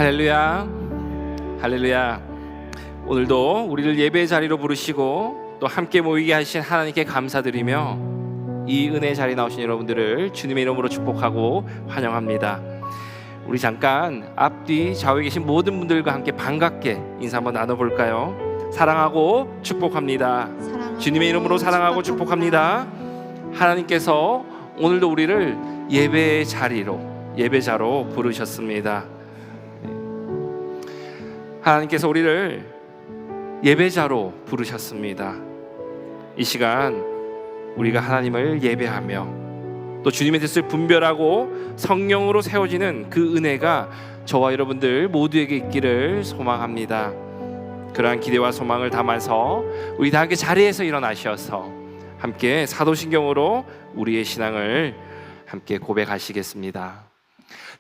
할렐루야, 할렐루야. 오늘도 우리를 예배의 자리로 부르시고 또 함께 모이게 하신 하나님께 감사드리며 이 은혜의 자리에 나오신 여러분들을 주님의 이름으로 축복하고 환영합니다. 우리 잠깐 앞뒤 좌우에 계신 모든 분들과 함께 반갑게 인사 한번 나눠볼까요? 사랑하고 축복합니다. 주님의 이름으로 사랑하고 축복합니다. 하나님께서 오늘도 우리를 예배의 자리로, 예배자로 부르셨습니다. 하나님께서 우리를 예배자로 부르셨습니다. 이 시간 우리가 하나님을 예배하며 또 주님의 뜻을 분별하고 성령으로 세워지는 그 은혜가 저와 여러분들 모두에게 있기를 소망합니다. 그러한 기대와 소망을 담아서 우리 다 함께 자리에서 일어나셔서 함께 사도신경으로 우리의 신앙을 함께 고백하시겠습니다.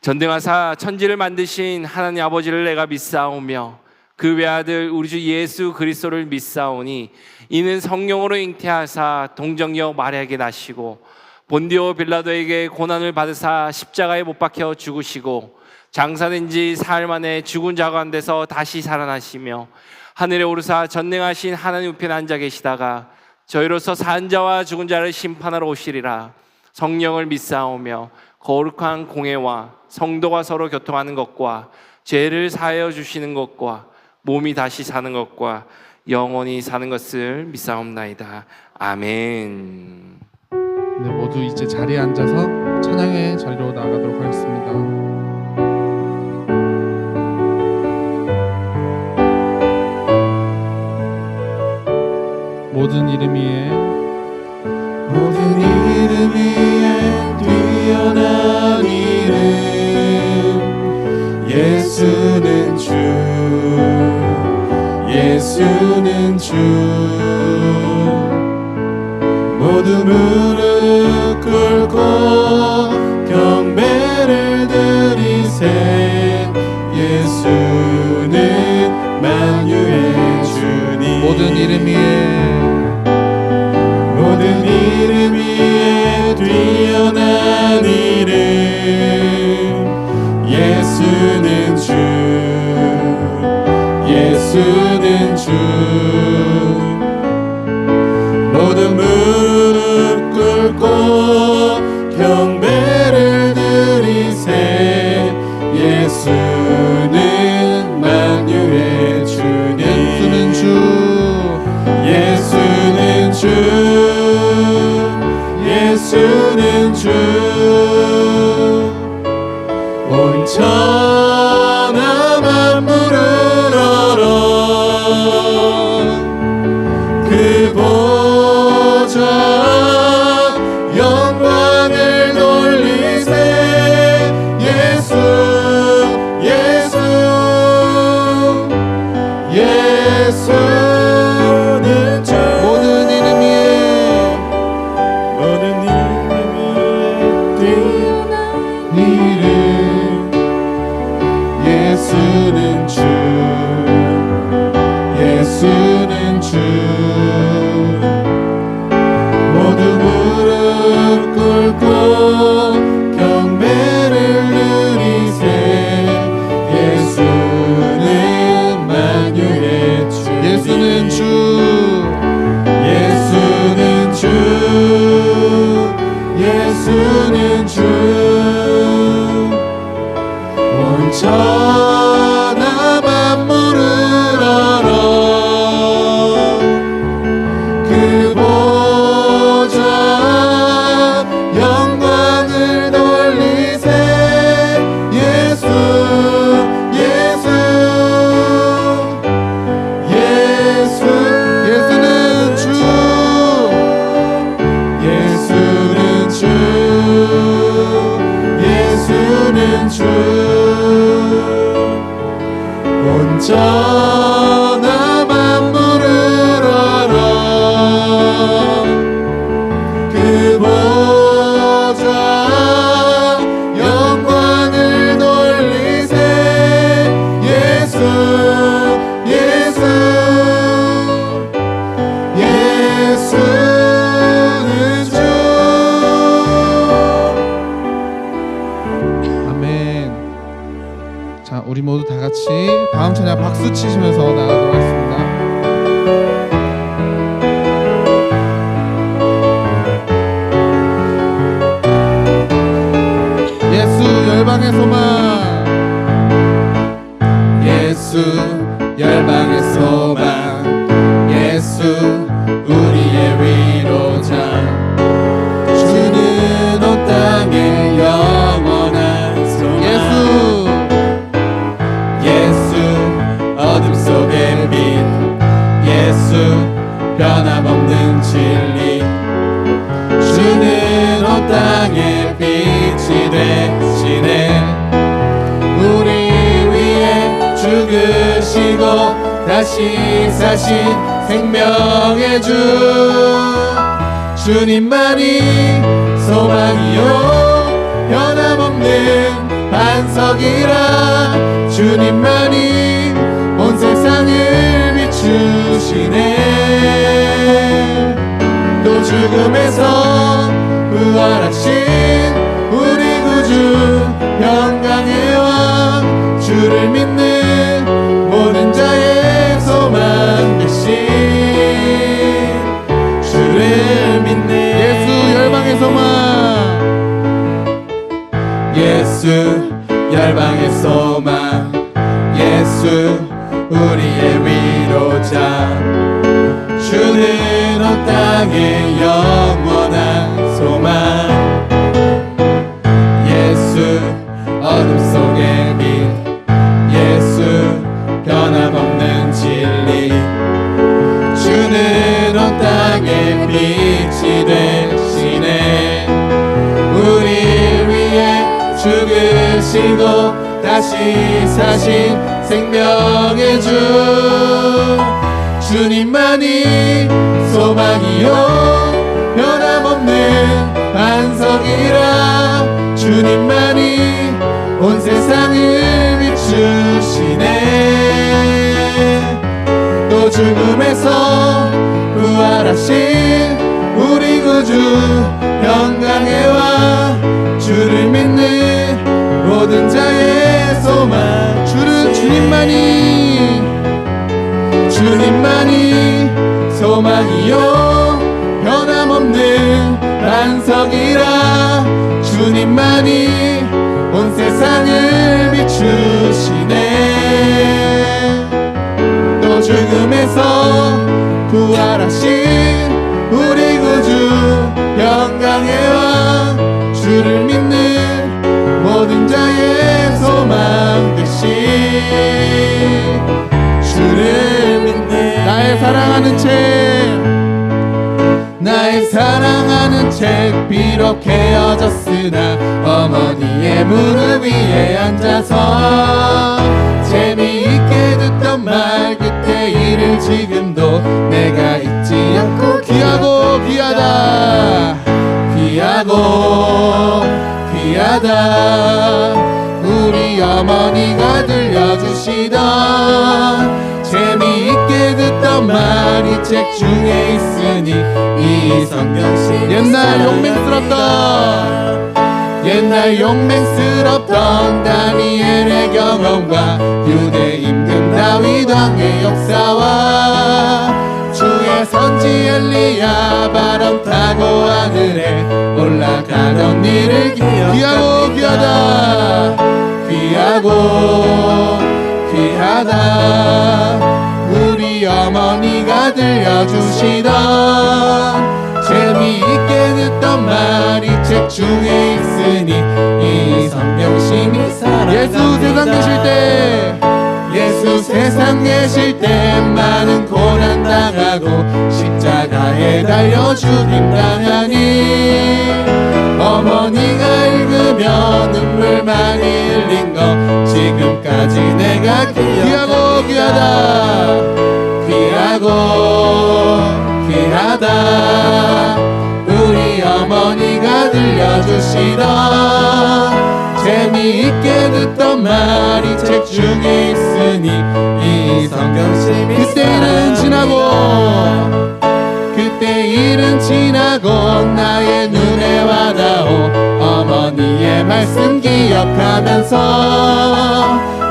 전능하사 천지를 만드신 하나님 아버지를 내가 믿사오며 그 외아들 우리 주 예수 그리스도를 믿사오니 이는 성령으로 잉태하사 동정녀 마리아에게 나시고 본디오 빌라도에게 고난을 받으사 십자가에 못 박혀 죽으시고 장사된 지 사흘 만에 죽은 자 가운데서 다시 살아나시며 하늘에 오르사 전능하신 하나님 우편에 앉아 계시다가 저희로서 산 자와 죽은 자를 심판하러 오시리라. 성령을 믿사오며 거룩한 공회와 성도가 서로 교통하는 것과 죄를 사하여 주시는 것과 몸이 다시 사는 것과 영원히 사는 것을 믿사옵나이다. 아멘. 네, 모두 이제 자리에 앉아서 찬양의 자리로 나아가도록 하겠습니다. 모든 이름 위에 뛰어난 이름 예수는 주 예수는 주 모두 무릎 꿇고 경배를 드리세 예수는 만유의 주님 모든 이름 위에 뛰어난 이름 예수는 주 예수는 주 모두 무릎 꿇고 경배를 드리세 예수는 만유의 주님 예수는 주 예수는 주 온 천하 만물을 얼어 그 보좌 영광을 돌리세 예수 예수 예수는 주 모든 이름 위에 뛰어난 이름 예수는 주 예수는 주 모두 무릎 꿇고 경배를 드리세 예수는 만유의 주 예수는 주 예수는 주 예수는 주 온 천하 만물을 얼어 그 보좌 영광을 돌리세 예수 예수 예수는 주 예수는 주 예수는 주 온 천하 만물을 얼어 그 보좌 영광을 돌리세 예수 예수 예수는 주 아멘. 자, 우리 우리 모두 다 같이 다음 찬양 박수 치시면서 나가도록 하겠습니다. 예수 열방의 소망, 예수 열방의 소망, 예수 우리의 위로자, 주는 온 땅의 영원한 소망. 예수 어둠 속의 빛, 예수 변함없는 진리, 주는 온 땅의 빛이 되시네. 우리 위해 죽으시고 다시 사신 생명의 주, 주님만이 소망이요 변함없는 반석이라, 주님만이 온 세상을 비추시네. 또 죽음에서 부활하신 우리 구주 평강의 왕, 주를 믿는 모든 자의 소망 되신, 주를 믿는 예수 열방의 소망, 예수 열방의 소망, 예수 우리의 위로자, 주는 온 땅의 영원한 소망. 예수 어둠 속의 빛, 예수 변함없는 진리, 주는 온 땅의 빛이 되시네. 우리 위해 죽으시고 다시 사신 생명의 주, 주님만이 소망이요 변함없는 반석이라, 주님만이 온 세상을 비추시네. 또 죽음에서 부활하신 우리 구주 평강의 왕, 주를 믿는 모든 자의 소망. 주님만이 소망이요 변함없는 반석이라, 주님만이 온 세상을 비추시네. 또 죽음에서 부활하신 우리 구주 평강의 왕, 주를 믿는 모든 자의 소망 되신, 주를 믿는 나의 사랑하는 책, 나의 사랑하는 책, 비록 헤어졌으나 어머니의 무릎 위에 앉아서 재미있게 듣던 말, 그때 일을 지금도 내가 잊지 않고, 귀하고 귀하다, 귀하고 귀하다, 우리 어머니가 들려주시던 재미있게 듣던 말이 책 중에 있으니 이 성경심. 옛날 용맹스럽던 다니엘의 경험과 유대 임금 다윗 왕의 역사와 주의 선지 엘리야 바람 타고 하늘에 올라가던 일을 귀하고 귀하다, 귀하고 귀하다, 우리 어머니가 들려주시던 재미있게 듣던 말이 책 중에 있으니 이 성경심이 살아갑니다. 예수 세상 계실 때 많은 고난 당하고 십자가에 달려 죽임 당하니, 어머니가 읽으며 눈물 많이 흘린 거 지금까지 내가 귀하고 귀하다, 귀하고 귀하다, 우리 어머니가 들려주시던 재미있게 듣던 말이 책 중에 있으니 이 성경심이 그때 일은 지나고 나의 눈에 와닿오, 어머니의 말씀 기억하면서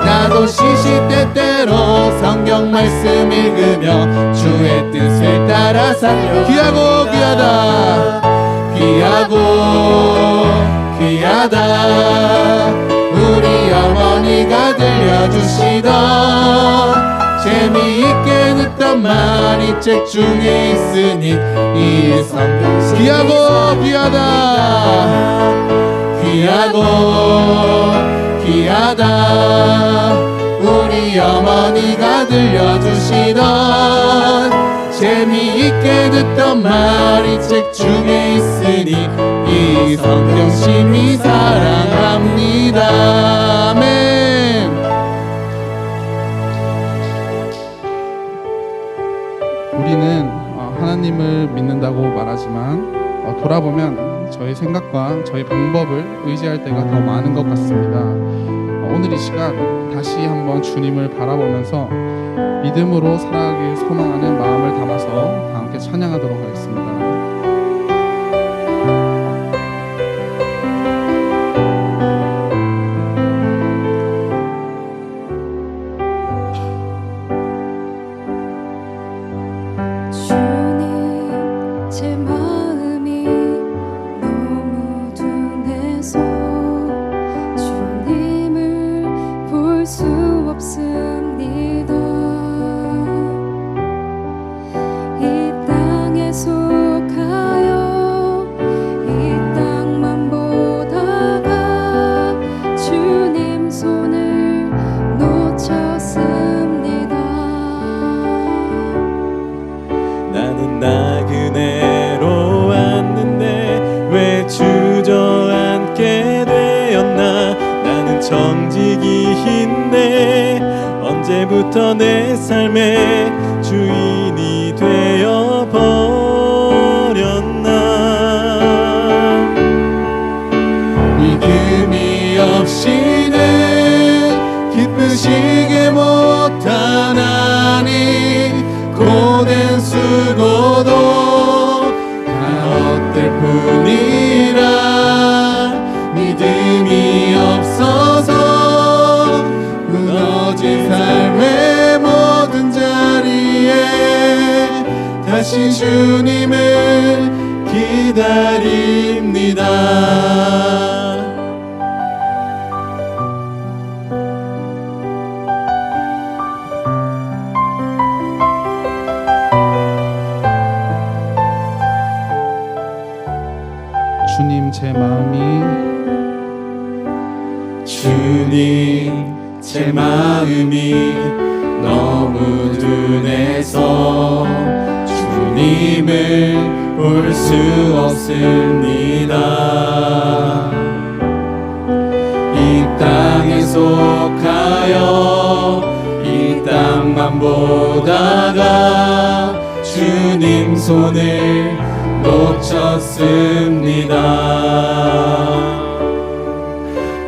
나도 나도 시시때때로 성경 말씀 읽으며 주의 뜻을 따라 살려. 귀하고 귀하다 귀하고 귀하다 우리 어머니가 들려주시던 재미있게 듣던 말이 책 중에 있으니 이 성경. 귀하고 귀하다 귀하고 귀하다 우리 어머니가 들려주시던 재미있게 듣던 말이 책 중에 있으니 이 성경 심히 사랑합니다. 아멘. 우리는 하나님을 믿는다고 말하지만 돌아보면 저희 생각과 저희 방법을 의지할 때가 더 많은 것 같습니다. 오늘 이 시간 다시 한번 주님을 바라보면서 믿음으로 살아가길 소망하는 마음을 담아서 다 함께 찬양하도록 하겠습니다. 주님 제 마음이 너무 둔해서 주님을 볼 수 없습니다. 이 땅에 속하여 이 땅만 보다가 주님 손을 놓쳤습니다. 나는 나그네로 왔는데 왜 주저앉게 되었나. 나는 정직이인데 언제부터 내 삶의 주인이 되어버렸나. 믿음이 없이는 기쁘시게 못하나니 고된 수고도 다 헛될 뿐이라. 믿음이 없어서 무너진 삶의 모든 자리에 다시 주님을 기다립니다. 주님 제 마음이 주님 제 마음이 너무 둔해서 주님을 볼 수 없습니다. 이 땅에 속하여 이 땅만 보다가 주님 손을 놓쳤습니다.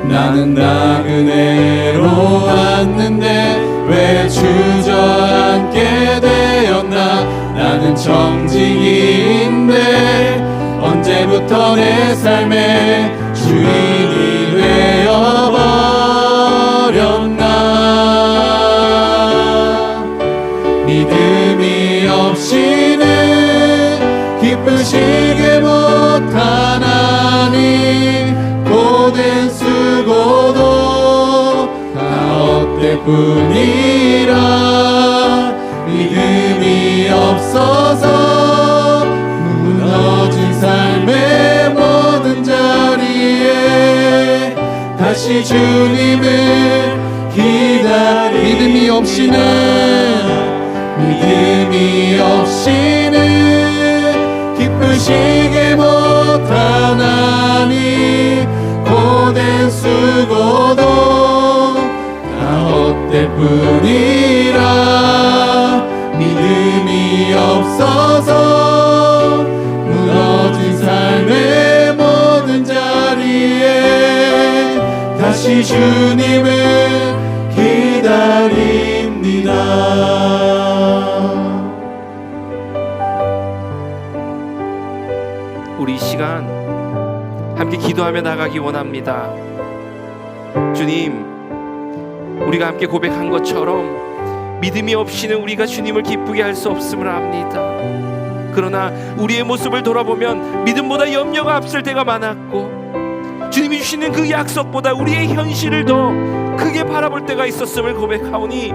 나는 나그네로 왔는데 왜 주저앉게 되었나. 나는 정직인데 언제부터 내 삶의 주인이 되어버렸나. 믿음이 없이는 기쁘시게 못하나니 고된 수고도 다 헛될 뿐이라. 믿음이 없어서 무너진 삶의 모든 자리에 다시 주님을 기다리. 믿음이 없이는 기쁘시게 못하나니 고된 수고도 다 헛될 뿐이라. 믿음이 없어서 무너진 삶의 모든 자리에 다시 주님을 기다립니다. 우리 이 시간 함께 기도하며 나가기 원합니다. 주님, 우리가 함께 고백한 것처럼 믿음이 없이는 우리가 주님을 기쁘게 할 수 없음을 압니다. 그러나 우리의 모습을 돌아보면 믿음보다 염려가 앞설 때가 많았고 주님이 주시는 그 약속보다 우리의 현실을 더 크게 바라볼 때가 있었음을 고백하오니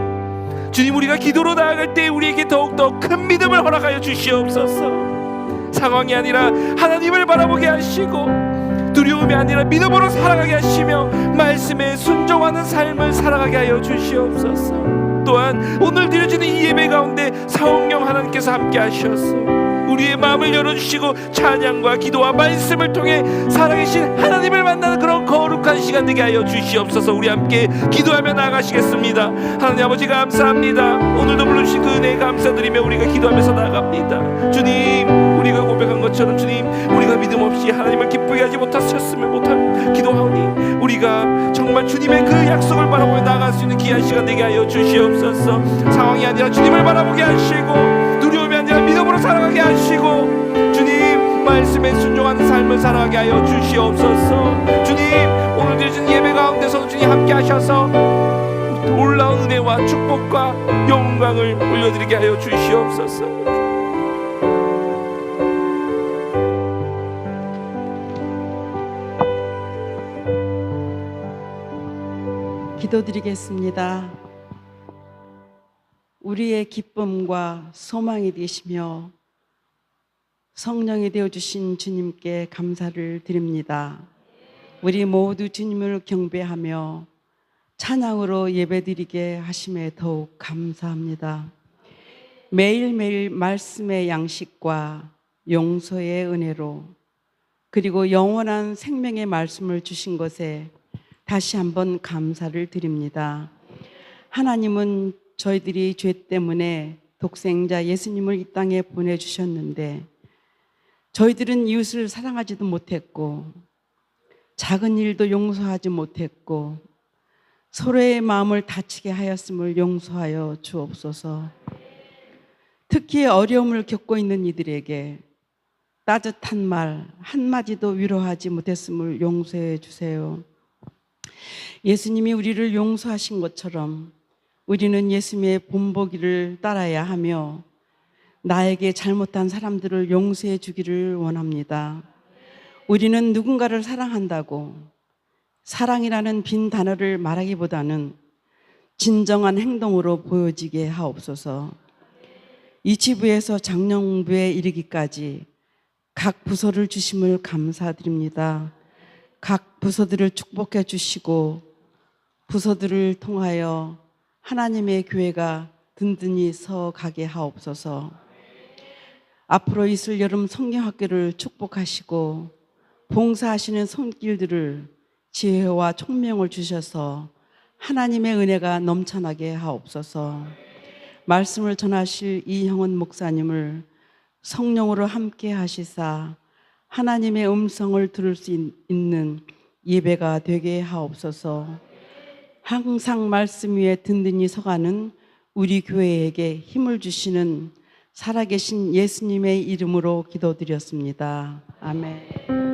주님, 우리가 기도로 나아갈 때 우리에게 더욱더 큰 믿음을 허락하여 주시옵소서. 상황이 아니라 하나님을 바라보게 하시고 두려움이 아니라 믿음으로 살아가게 하시며 말씀에 순종하는 삶을 살아가게 하여 주시옵소서. 또한 오늘 드려지는 이 예배 가운데 성령 하나님께서 함께 하셔서 우리의 마음을 열어주시고 찬양과 기도와 말씀을 통해 살아계신 하나님을 만나는 그런 거룩한 시간 되게 하여 주시옵소서. 우리 함께 기도하며 나아가시겠습니다. 하나님 아버지 감사합니다. 오늘도 불러주신 그 은혜에 감사드리며 우리가 기도하면서 나아갑니다. 주님, 우리가 고백한 것처럼 주님, 우리가 믿음 없이 하나님을 기쁘게 하지 못하셨으면 못한 기도하오니 우리가 정말 주님의 그 약속을 바라보며 나아갈 수 있는 귀한 시간 되게 하여 주시옵소서. 상황이 아니라 주님을 바라보게 하시고 두려움이 아니라 믿음으로 살아가게 하시고 주님 말씀에 순종하는 삶을 살아가게 하여 주시옵소서. 주님, 오늘 드려진 예배 가운데서 주님 함께 하셔서 놀라운 은혜와 축복과 영광을 올려드리게 하여 주시옵소서. 기도드리겠습니다. 우리의 기쁨과 소망이 되시며 성령이 되어주신 주님께 감사를 드립니다. 우리 모두 주님을 경배하며 찬양으로 예배드리게 하심에 더욱 감사합니다. 매일매일 말씀의 양식과 용서의 은혜로 그리고 영원한 생명의 말씀을 주신 것에 다시 한번 감사를 드립니다. 하나님은 저희들이 죄 때문에 독생자 예수님을 이 땅에 보내주셨는데 저희들은 이웃을 사랑하지도 못했고 작은 일도 용서하지 못했고 서로의 마음을 다치게 하였음을 용서하여 주옵소서. 특히 어려움을 겪고 있는 이들에게 따뜻한 말 한마디도 위로하지 못했음을 용서해 주세요. 예수님이 우리를 용서하신 것처럼 우리는 예수님의 본보기를 따라야 하며 나에게 잘못한 사람들을 용서해 주기를 원합니다. 우리는 누군가를 사랑한다고 사랑이라는 빈 단어를 말하기보다는 진정한 행동으로 보여지게 하옵소서. 이 지부에서 장령부에 이르기까지 각 부서를 주심을 감사드립니다. 각 부서들을 축복해 주시고 부서들을 통하여 하나님의 교회가 든든히 서가게 하옵소서. 앞으로 있을 여름 성경학교를 축복하시고 봉사하시는 손길들을 지혜와 총명을 주셔서 하나님의 은혜가 넘쳐나게 하옵소서. 말씀을 전하실 이형은 목사님을 성령으로 함께 하시사 하나님의 음성을 들을 수 있는 예배가 되게 하옵소서. 항상 말씀 위에 든든히 서가는 우리 교회에게 힘을 주시는 살아계신 예수님의 이름으로 기도드렸습니다. 아멘.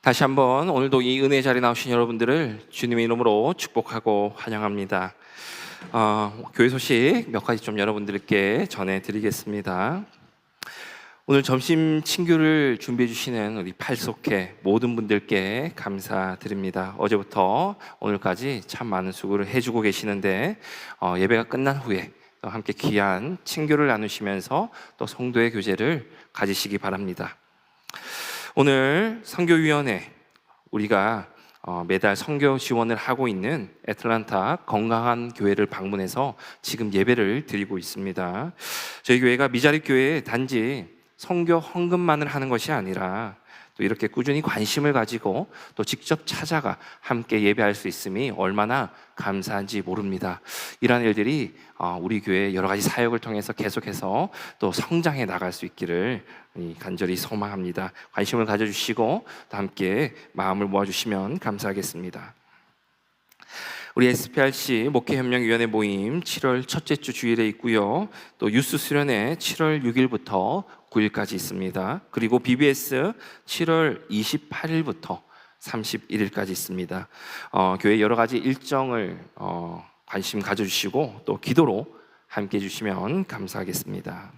다시 한번 오늘도 이 은혜 자리에 나오신 여러분들을 주님의 이름으로 축복하고 환영합니다. 교회 소식 몇 가지 좀 여러분들께 전해드리겠습니다. 오늘 점심 친교를 준비해 주시는 우리 팔속회 모든 분들께 감사드립니다. 어제부터 오늘까지 참 많은 수고를 해주고 계시는데 예배가 끝난 후에 또 함께 귀한 친교를 나누시면서 또 성도의 교제를 가지시기 바랍니다. 오늘 선교위원회 우리가 매달 선교 지원을 하고 있는 애틀란타 건강한 교회를 방문해서 지금 예배를 드리고 있습니다. 저희 교회가 미자립 교회에 단지 선교 헌금만을 하는 것이 아니라 또 이렇게 꾸준히 관심을 가지고 또 직접 찾아가 함께 예배할 수 있음이 얼마나 감사한지 모릅니다. 이러한 일들이 우리 교회 여러 가지 사역을 통해서 계속해서 또 성장해 나갈 수 있기를 간절히 소망합니다. 관심을 가져주시고 또 함께 마음을 모아주시면 감사하겠습니다. 우리 SPRC 목회협력위원회 모임 7월 첫째 주 주일에 있고요. 또 유스 수련회 7월 6일부터 9일까지 있습니다. 그리고 BBS 7월 28일부터 31일까지 있습니다. 교회 여러 가지 일정을 관심 가져주시고 또 기도로 함께 해주시면 감사하겠습니다.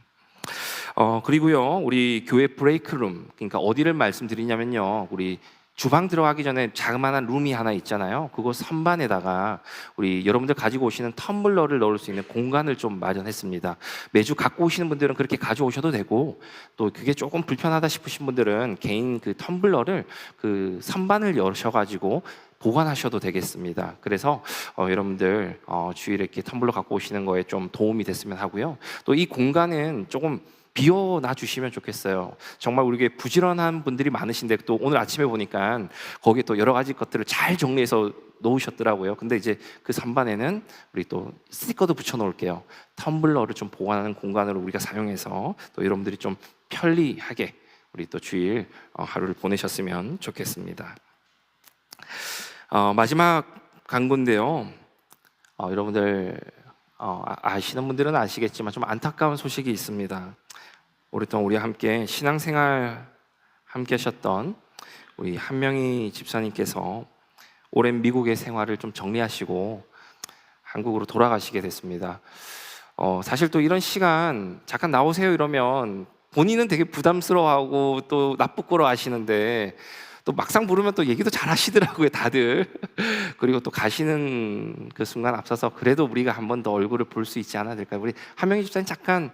그리고요, 우리 교회 브레이크룸, 그러니까 어디를 말씀드리냐면요, 우리 주방 들어가기 전에 자그마한 룸이 하나 있잖아요. 그거 선반에다가 우리 여러분들 가지고 오시는 텀블러를 넣을 수 있는 공간을 좀 마련했습니다. 매주 갖고 오시는 분들은 그렇게 가져오셔도 되고, 또 그게 조금 불편하다 싶으신 분들은 개인 그 텀블러를 그 선반을 여셔가지고 보관하셔도 되겠습니다. 그래서 여러분들 주일에 이렇게 텀블러 갖고 오시는 거에 좀 도움이 됐으면 하고요. 또 이 공간은 조금 비워놔 주시면 좋겠어요. 정말 우리 교회 부지런한 분들이 많으신데 또 오늘 아침에 보니까 거기에 또 여러 가지 것들을 잘 정리해서 놓으셨더라고요. 근데 이제 그 선반에는 우리 또 스티커도 붙여 놓을게요. 텀블러를 좀 보관하는 공간으로 우리가 사용해서 또 여러분들이 좀 편리하게 우리 또 주일 하루를 보내셨으면 좋겠습니다. 마지막 간구인데요. 여러분들 아시는 분들은 아시겠지만 좀 안타까운 소식이 있습니다. 오랫동안 우리와 함께 신앙생활 함께 하셨던 우리 한명희 집사님께서 오랜 미국의 생활을 좀 정리하시고 한국으로 돌아가시게 됐습니다. 사실 또 이런 시간 잠깐 나오세요 이러면 본인은 되게 부담스러워하고 또 나쁘고로 하시는데 또 막상 부르면 또 얘기도 잘 하시더라고요, 다들. 그리고 또 가시는 그 순간 앞서서 그래도 우리가 한 번 더 얼굴을 볼 수 있지 않아 될까요? 우리 한명희 집사님 잠깐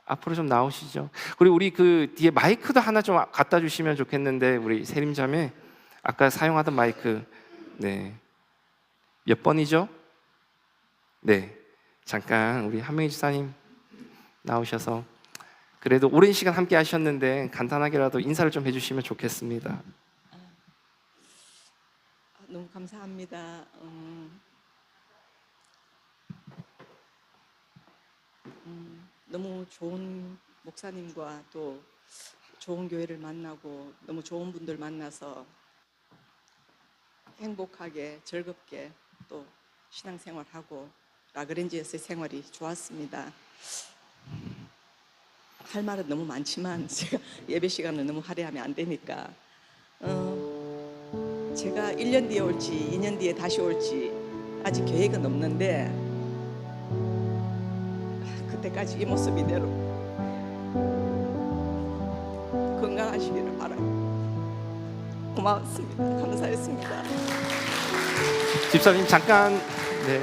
앞으로 좀 나오시죠. 그리고 우리 그 뒤에 마이크도 하나 좀 갖다 주시면 좋겠는데, 우리 세림자매 아까 사용하던 마이크, 네, 몇 번이죠? 네, 잠깐 우리 한명희 집사님 나오셔서 그래도 오랜 시간 함께 하셨는데 간단하게라도 인사를 좀 해주시면 좋겠습니다. 너무 감사합니다. 너무 좋은 목사님과 또 좋은 교회를 만나고 너무 좋은 분들 만나서 행복하게 즐겁게 또 신앙생활하고 라그랜지에서의 생활이 좋았습니다. 할 말은 너무 많지만 제가 예배 시간을 너무 할애하면 안 되니까 제가 1년 뒤에 올지 2년 뒤에 다시 올지 아직 계획은 없는데 그때까지 이 모습 이대로 건강하시기를 바라고 고마웠습니다. 감사했습니다. 집사님 잠깐, 네,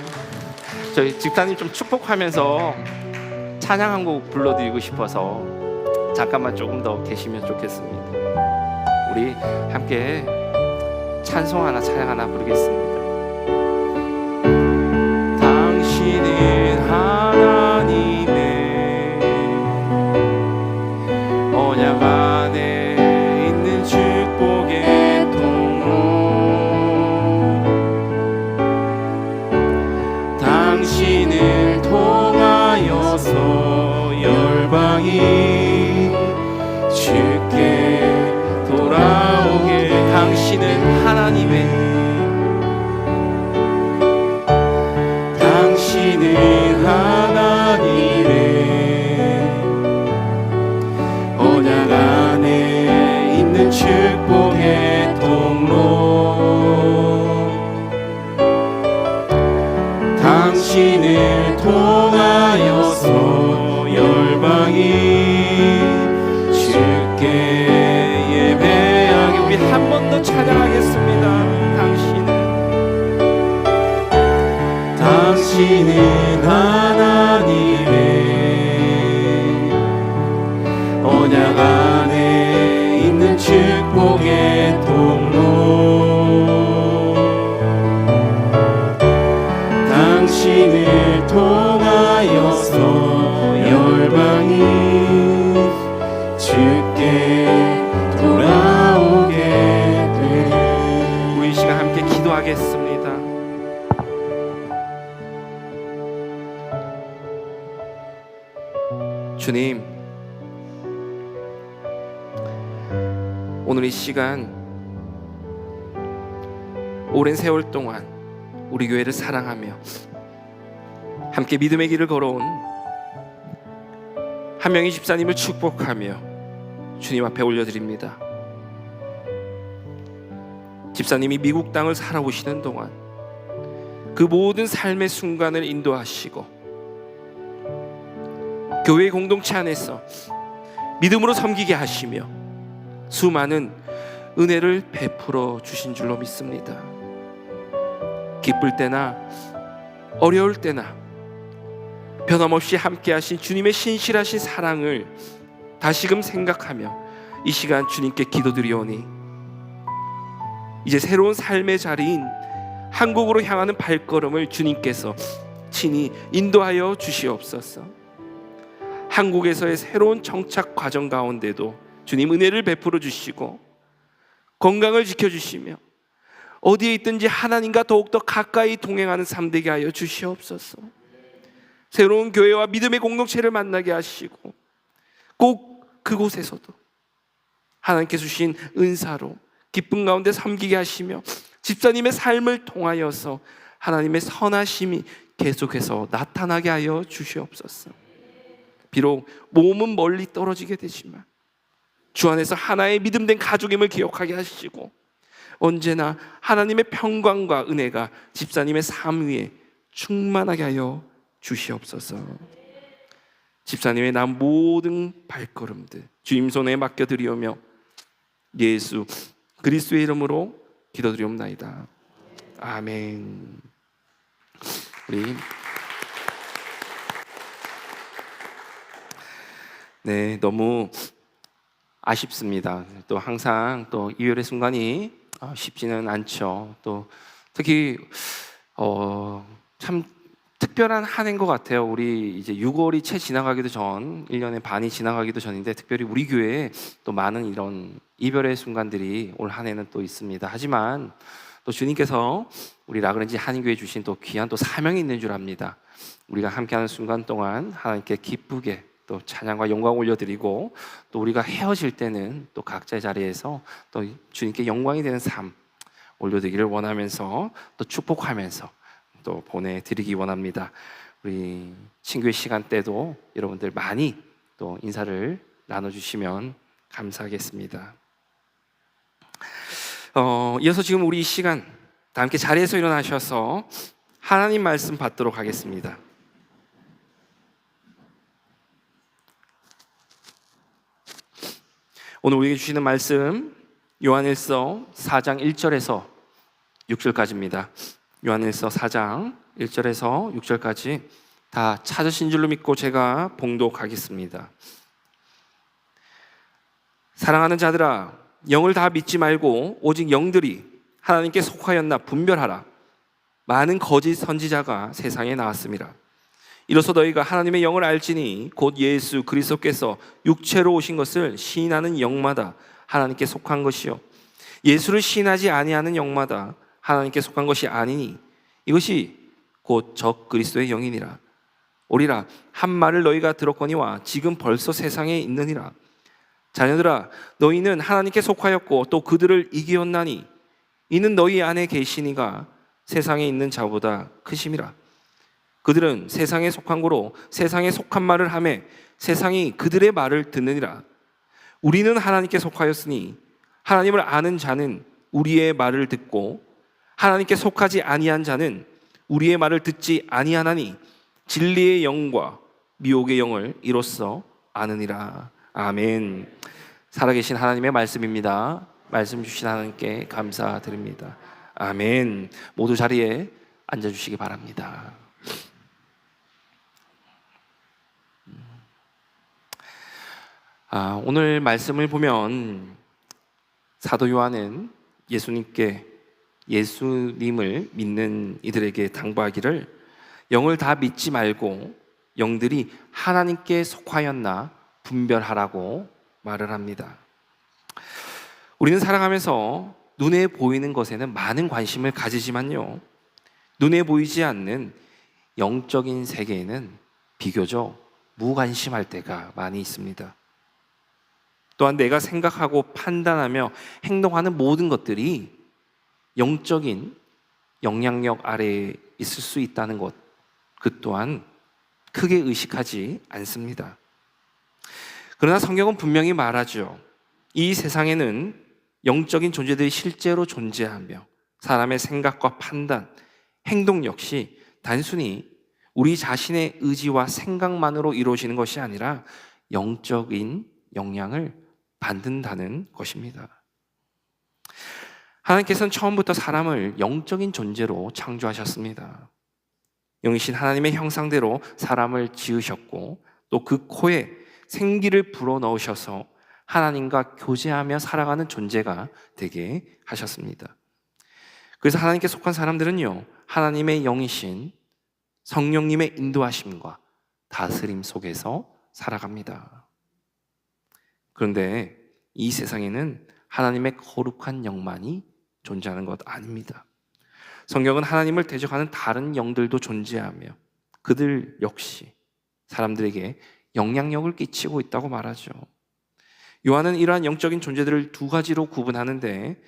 저희 집사님 좀 축복하면서 찬양 한 곡 불러드리고 싶어서 잠깐만 조금 더 계시면 좋겠습니다. 우리 함께 찬송 하나, 찬양 하나 부르겠습니다. 당신은 하나님의 언약 안에 있는 축복의 통로, 당신을 통하여서 열방이 주께 돌아오게. 당신은 하나님의, 당신은 하나님의 언약 안에 있는 축복의 통로, 당신을 통하여서 열방이 주께 예배하게. 우리 한 번 더 찬양하겠습니다. 당신은 하나님의 언약 안에 있는 축복의 통로, 당신을 통하여서 열방이 주께 돌아오게. 기도하겠습니다. 주님, 오늘 이 시간 오랜 세월 동안 우리 교회를 사랑하며 함께 믿음의 길을 걸어온 한명희 집사님을 축복하며 주님 앞에 올려드립니다. 집사님이 미국 땅을 살아오시는 동안 그 모든 삶의 순간을 인도하시고 교회 공동체 안에서 믿음으로 섬기게 하시며 수많은 은혜를 베풀어 주신 줄로 믿습니다. 기쁠 때나 어려울 때나 변함없이 함께 하신 주님의 신실하신 사랑을 다시금 생각하며 이 시간 주님께 기도드리오니 이제 새로운 삶의 자리인 한국으로 향하는 발걸음을 주님께서 친히 인도하여 주시옵소서. 한국에서의 새로운 정착 과정 가운데도 주님 은혜를 베풀어 주시고 건강을 지켜주시며 어디에 있든지 하나님과 더욱더 가까이 동행하는 삶 되게 하여 주시옵소서. 새로운 교회와 믿음의 공동체를 만나게 하시고 꼭 그곳에서도 하나님께 주신 은사로 기쁨 가운데 섬기게 하시며 집사님의 삶을 통하여서 하나님의 선하심이 계속해서 나타나게 하여 주시옵소서. 비록 몸은 멀리 떨어지게 되지만 주 안에서 하나의 믿음된 가족임을 기억하게 하시고 언제나 하나님의 평강과 은혜가 집사님의 삶 위에 충만하게 하여 주시옵소서. 집사님의 남 모든 발걸음들 주님 손에 맡겨드리오며 예수 그리스도의 이름으로 기도드리옵나이다. 아멘. 우리 너무 아쉽습니다. 또 항상 또 이별의 순간이 쉽지는 않죠. 또 특히 참 특별한 한 해인 것 같아요. 우리 이제 6월이 채 지나가기도 전, 1년의 반이 지나가기도 전인데 특별히 우리 교회에 또 많은 이런 이별의 순간들이 올 한 해는 또 있습니다. 하지만 또 주님께서 우리 라그랜지 한인교회에 주신 또 귀한 또 사명이 있는 줄 압니다. 우리가 함께하는 순간 동안 하나님께 기쁘게 또 찬양과 영광 올려드리고 또 우리가 헤어질 때는 또 각자의 자리에서 또 주님께 영광이 되는 삶 올려드리기를 원하면서 또 축복하면서 또 보내드리기 원합니다. 우리 친구의 시간 때도 여러분들 많이 또 인사를 나눠주시면 감사하겠습니다. 이어서 지금 우리 이 시간 다 함께 자리에서 일어나셔서 하나님 말씀 받도록 하겠습니다. 오늘 우리에게 주시는 말씀 요한일서 4장 1절에서 6절까지입니다. 요한일서 4장 1절에서 6절까지 다 찾으신 줄로 믿고 제가 봉독하겠습니다. 사랑하는 자들아, 영을 다 믿지 말고 오직 영들이 하나님께 속하였나 분별하라. 많은 거짓 선지자가 세상에 나왔습니다. 이로써 너희가 하나님의 영을 알지니 곧 예수 그리스도께서 육체로 오신 것을 시인하는 영마다 하나님께 속한 것이요 예수를 시인하지 아니하는 영마다 하나님께 속한 것이 아니니 이것이 곧 적 그리스도의 영이니라. 오리라 한 말을 너희가 들었거니와 지금 벌써 세상에 있느니라. 자녀들아, 너희는 하나님께 속하였고 또 그들을 이기었나니 이는 너희 안에 계시니가 세상에 있는 자보다 크심이라. 그들은 세상에 속한 고로 세상에 속한 말을 하매 세상이 그들의 말을 듣느니라. 우리는 하나님께 속하였으니 하나님을 아는 자는 우리의 말을 듣고 하나님께 속하지 아니한 자는 우리의 말을 듣지 아니하나니 진리의 영과 미혹의 영을 이로써 아느니라. 아멘. 살아계신 하나님의 말씀입니다. 말씀 주신 하나님께 감사드립니다. 아멘. 모두 자리에 앉아주시기 바랍니다. 오늘 말씀을 보면 사도 요한은 예수님을 믿는 이들에게 당부하기를 영을 다 믿지 말고 영들이 하나님께 속하였나 분별하라고 말을 합니다. 우리는 살아가면서 눈에 보이는 것에는 많은 관심을 가지지만요, 눈에 보이지 않는 영적인 세계에는 비교적 무관심할 때가 많이 있습니다. 또한 내가 생각하고 판단하며 행동하는 모든 것들이 영적인 영향력 아래에 있을 수 있다는 것, 그 또한 크게 의식하지 않습니다. 그러나 성경은 분명히 말하죠. 이 세상에는 영적인 존재들이 실제로 존재하며 사람의 생각과 판단, 행동 역시 단순히 우리 자신의 의지와 생각만으로 이루어지는 것이 아니라 영적인 영향을 받는다는 것입니다. 하나님께서는 처음부터 사람을 영적인 존재로 창조하셨습니다. 영이신 하나님의 형상대로 사람을 지으셨고 또 그 코에 생기를 불어넣으셔서 하나님과 교제하며 살아가는 존재가 되게 하셨습니다. 그래서 하나님께 속한 사람들은요, 하나님의 영이신 성령님의 인도하심과 다스림 속에서 살아갑니다. 그런데 이 세상에는 하나님의 거룩한 영만이 존재하는 것 아닙니다. 성경은 하나님을 대적하는 다른 영들도 존재하며 그들 역시 사람들에게 영향력을 끼치고 있다고 말하죠. 요한은 이러한 영적인 존재들을 두 가지로 구분하는데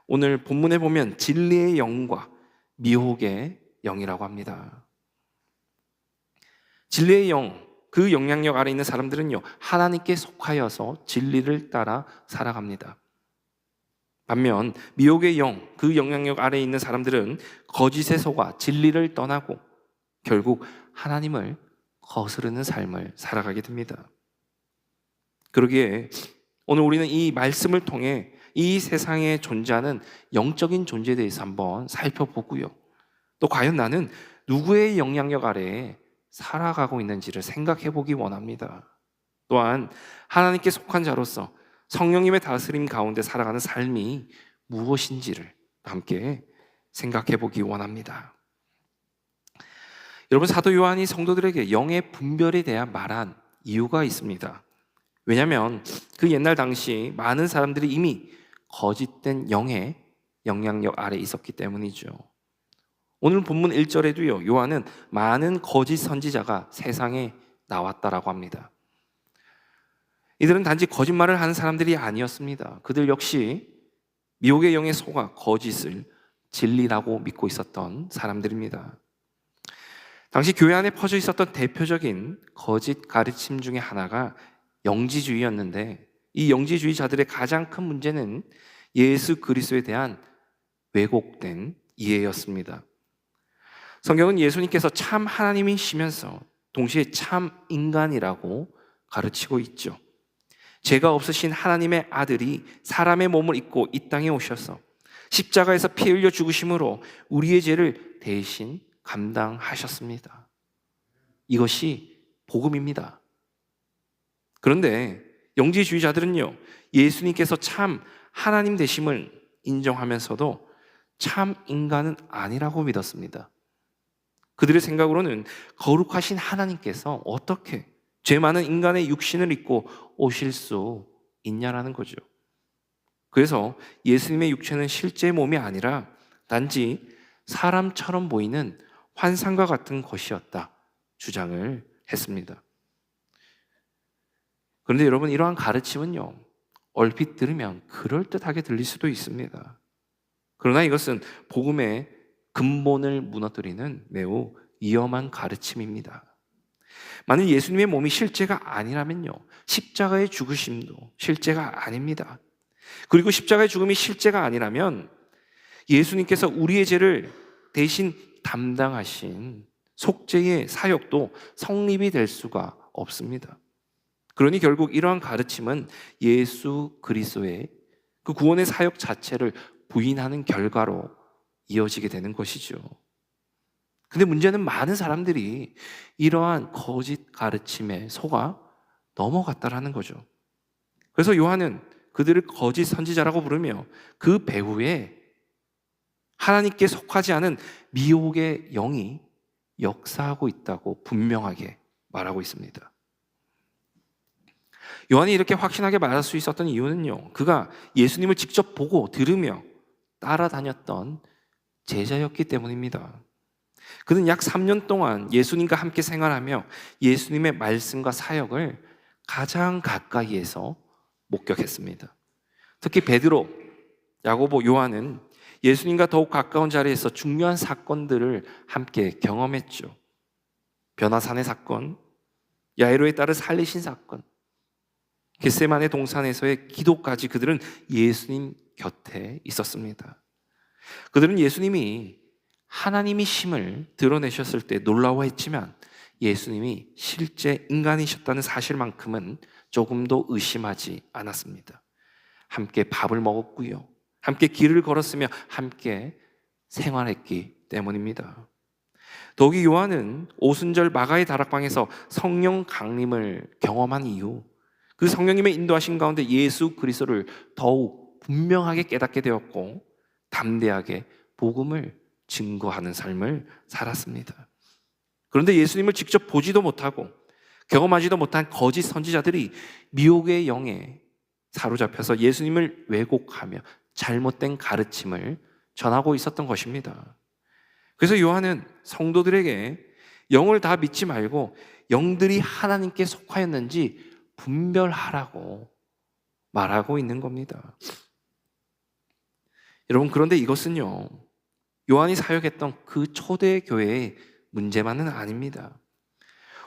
오늘 본문에 보면 진리의 영과 미혹의 영이라고 합니다. 진리의 영, 그 영향력 아래 있는 사람들은요, 하나님께 속하여서 진리를 따라 살아갑니다. 반면 미혹의 영, 그 영향력 아래에 있는 사람들은 거짓에 속아 진리를 떠나고 결국 하나님을 거스르는 삶을 살아가게 됩니다. 그러기에 오늘 우리는 이 말씀을 통해 이 세상에 존재하는 영적인 존재에 대해서 한번 살펴보고요, 또 과연 나는 누구의 영향력 아래에 살아가고 있는지를 생각해 보기 원합니다. 또한 하나님께 속한 자로서 성령님의 다스림 가운데 살아가는 삶이 무엇인지를 함께 생각해 보기 원합니다. 여러분, 사도 요한이 성도들에게 영의 분별에 대한 말한 이유가 있습니다. 왜냐하면 그 옛날 당시 많은 사람들이 이미 거짓된 영의 영향력 아래에 있었기 때문이죠. 오늘 본문 1절에도요, 요한은 많은 거짓 선지자가 세상에 나왔다라고 합니다. 이들은 단지 거짓말을 하는 사람들이 아니었습니다. 그들 역시 미혹의 영에 속아 거짓을 진리라고 믿고 있었던 사람들입니다. 당시 교회 안에 퍼져 있었던 대표적인 거짓 가르침 중에 하나가 영지주의였는데, 이 영지주의자들의 가장 큰 문제는 예수 그리스도에 대한 왜곡된 이해였습니다. 성경은 예수님께서 참 하나님이시면서 동시에 참 인간이라고 가르치고 있죠. 죄가 없으신 하나님의 아들이 사람의 몸을 입고 이 땅에 오셔서 십자가에서 피 흘려 죽으심으로 우리의 죄를 대신 감당하셨습니다. 이것이 복음입니다. 그런데 영지주의자들은요, 예수님께서 참 하나님 되심을 인정하면서도 참 인간은 아니라고 믿었습니다. 그들의 생각으로는 거룩하신 하나님께서 어떻게 죄 많은 인간의 육신을 입고 오실 수 있냐라는 거죠. 그래서 예수님의 육체는 실제 몸이 아니라 단지 사람처럼 보이는 환상과 같은 것이었다 주장을 했습니다. 그런데 여러분, 이러한 가르침은요, 얼핏 들으면 그럴듯하게 들릴 수도 있습니다. 그러나 이것은 복음의 근본을 무너뜨리는 매우 위험한 가르침입니다. 만일 예수님의 몸이 실제가 아니라면요, 십자가의 죽으심도 실제가 아닙니다. 그리고 십자가의 죽음이 실제가 아니라면 예수님께서 우리의 죄를 대신 담당하신 속죄의 사역도 성립이 될 수가 없습니다. 그러니 결국 이러한 가르침은 예수 그리스도의 그 구원의 사역 자체를 부인하는 결과로 이어지게 되는 것이죠. 근데 문제는 많은 사람들이 이러한 거짓 가르침에 속아 넘어갔다라는 거죠. 그래서 요한은 그들을 거짓 선지자라고 부르며 그 배후에 하나님께 속하지 않은 미혹의 영이 역사하고 있다고 분명하게 말하고 있습니다. 요한이 이렇게 확신하게 말할 수 있었던 이유는요, 그가 예수님을 직접 보고 들으며 따라다녔던 제자였기 때문입니다. 그는 약 3년 동안 예수님과 함께 생활하며 예수님의 말씀과 사역을 가장 가까이에서 목격했습니다. 특히 베드로, 야고보, 요한은 예수님과 더욱 가까운 자리에서 중요한 사건들을 함께 경험했죠. 변화산의 사건, 야이로의 딸을 살리신 사건, 겟세마네 동산에서의 기도까지 그들은 예수님 곁에 있었습니다. 그들은 예수님이 하나님이 심을 드러내셨을 때 놀라워했지만 예수님이 실제 인간이셨다는 사실만큼은 조금도 의심하지 않았습니다. 함께 밥을 먹었고요, 함께 길을 걸었으며 함께 생활했기 때문입니다. 더욱이 요한은 오순절 마가의 다락방에서 성령 강림을 경험한 이후 그 성령님의 인도하신 가운데 예수 그리스도를 더욱 분명하게 깨닫게 되었고 담대하게 복음을 증거하는 삶을 살았습니다. 그런데 예수님을 직접 보지도 못하고 경험하지도 못한 거짓 선지자들이 미혹의 영에 사로잡혀서 예수님을 왜곡하며 잘못된 가르침을 전하고 있었던 것입니다. 그래서 요한은 성도들에게 영을 다 믿지 말고 영들이 하나님께 속하였는지 분별하라고 말하고 있는 겁니다. 여러분, 그런데 이것은요, 요한이 사역했던 그 초대 교회의 문제만은 아닙니다.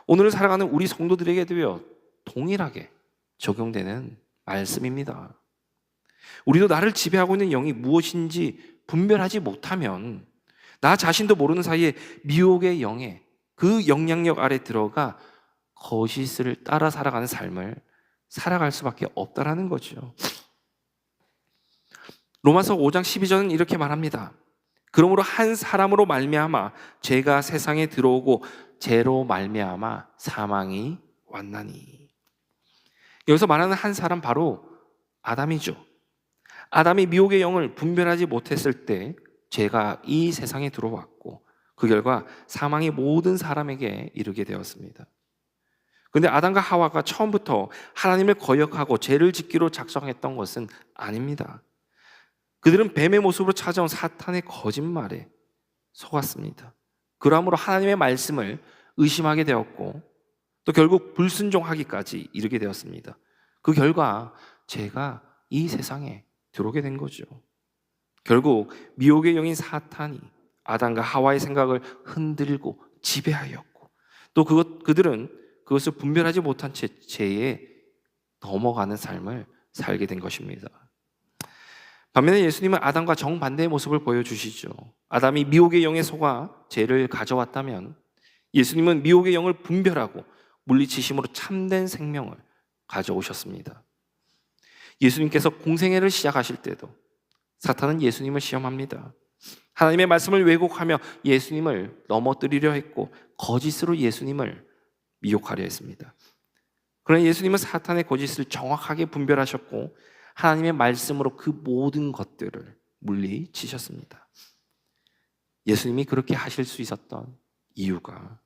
오늘 살아가는 우리 성도들에게도요, 동일하게 적용되는 말씀입니다. 우리도 나를 지배하고 있는 영이 무엇인지 분별하지 못하면 나 자신도 모르는 사이에 미혹의 영에 그 영향력 아래 들어가 거짓을 따라 살아가는 삶을 살아갈 수밖에 없다라는 거죠. 로마서 5장 12절은 이렇게 말합니다. 그러므로 한 사람으로 말미암아 죄가 세상에 들어오고 죄로 말미암아 사망이 왔나니. 여기서 말하는 한 사람 바로 아담이죠. 아담이 미혹의 영을 분별하지 못했을 때 죄가 이 세상에 들어왔고 그 결과 사망이 모든 사람에게 이르게 되었습니다. 그런데 아담과 하와가 처음부터 하나님을 거역하고 죄를 짓기로 작정했던 것은 아닙니다. 그들은 뱀의 모습으로 찾아온 사탄의 거짓말에 속았습니다. 그러므로 하나님의 말씀을 의심하게 되었고 또 결국 불순종하기까지 이르게 되었습니다. 그 결과 죄가 이 세상에 들어오게 된 거죠. 결국 미혹의 영인 사탄이 아담과 하와의 생각을 흔들고 지배하였고 또 그들은 그것을 분별하지 못한 채 죄에 넘어가는 삶을 살게 된 것입니다. 반면에 예수님은 아담과 정반대의 모습을 보여주시죠. 아담이 미혹의 영에 속아 죄를 가져왔다면 예수님은 미혹의 영을 분별하고 물리치심으로 참된 생명을 가져오셨습니다. 예수님께서 공생애를 시작하실 때도 사탄은 예수님을 시험합니다. 하나님의 말씀을 왜곡하며 예수님을 넘어뜨리려 했고 거짓으로 예수님을 미혹하려 했습니다. 그러나 예수님은 사탄의 거짓을 정확하게 분별하셨고 하나님의 말씀으로 그 모든 것들을 물리치셨습니다. 예수님이 그렇게 하실 수 있었던 이유가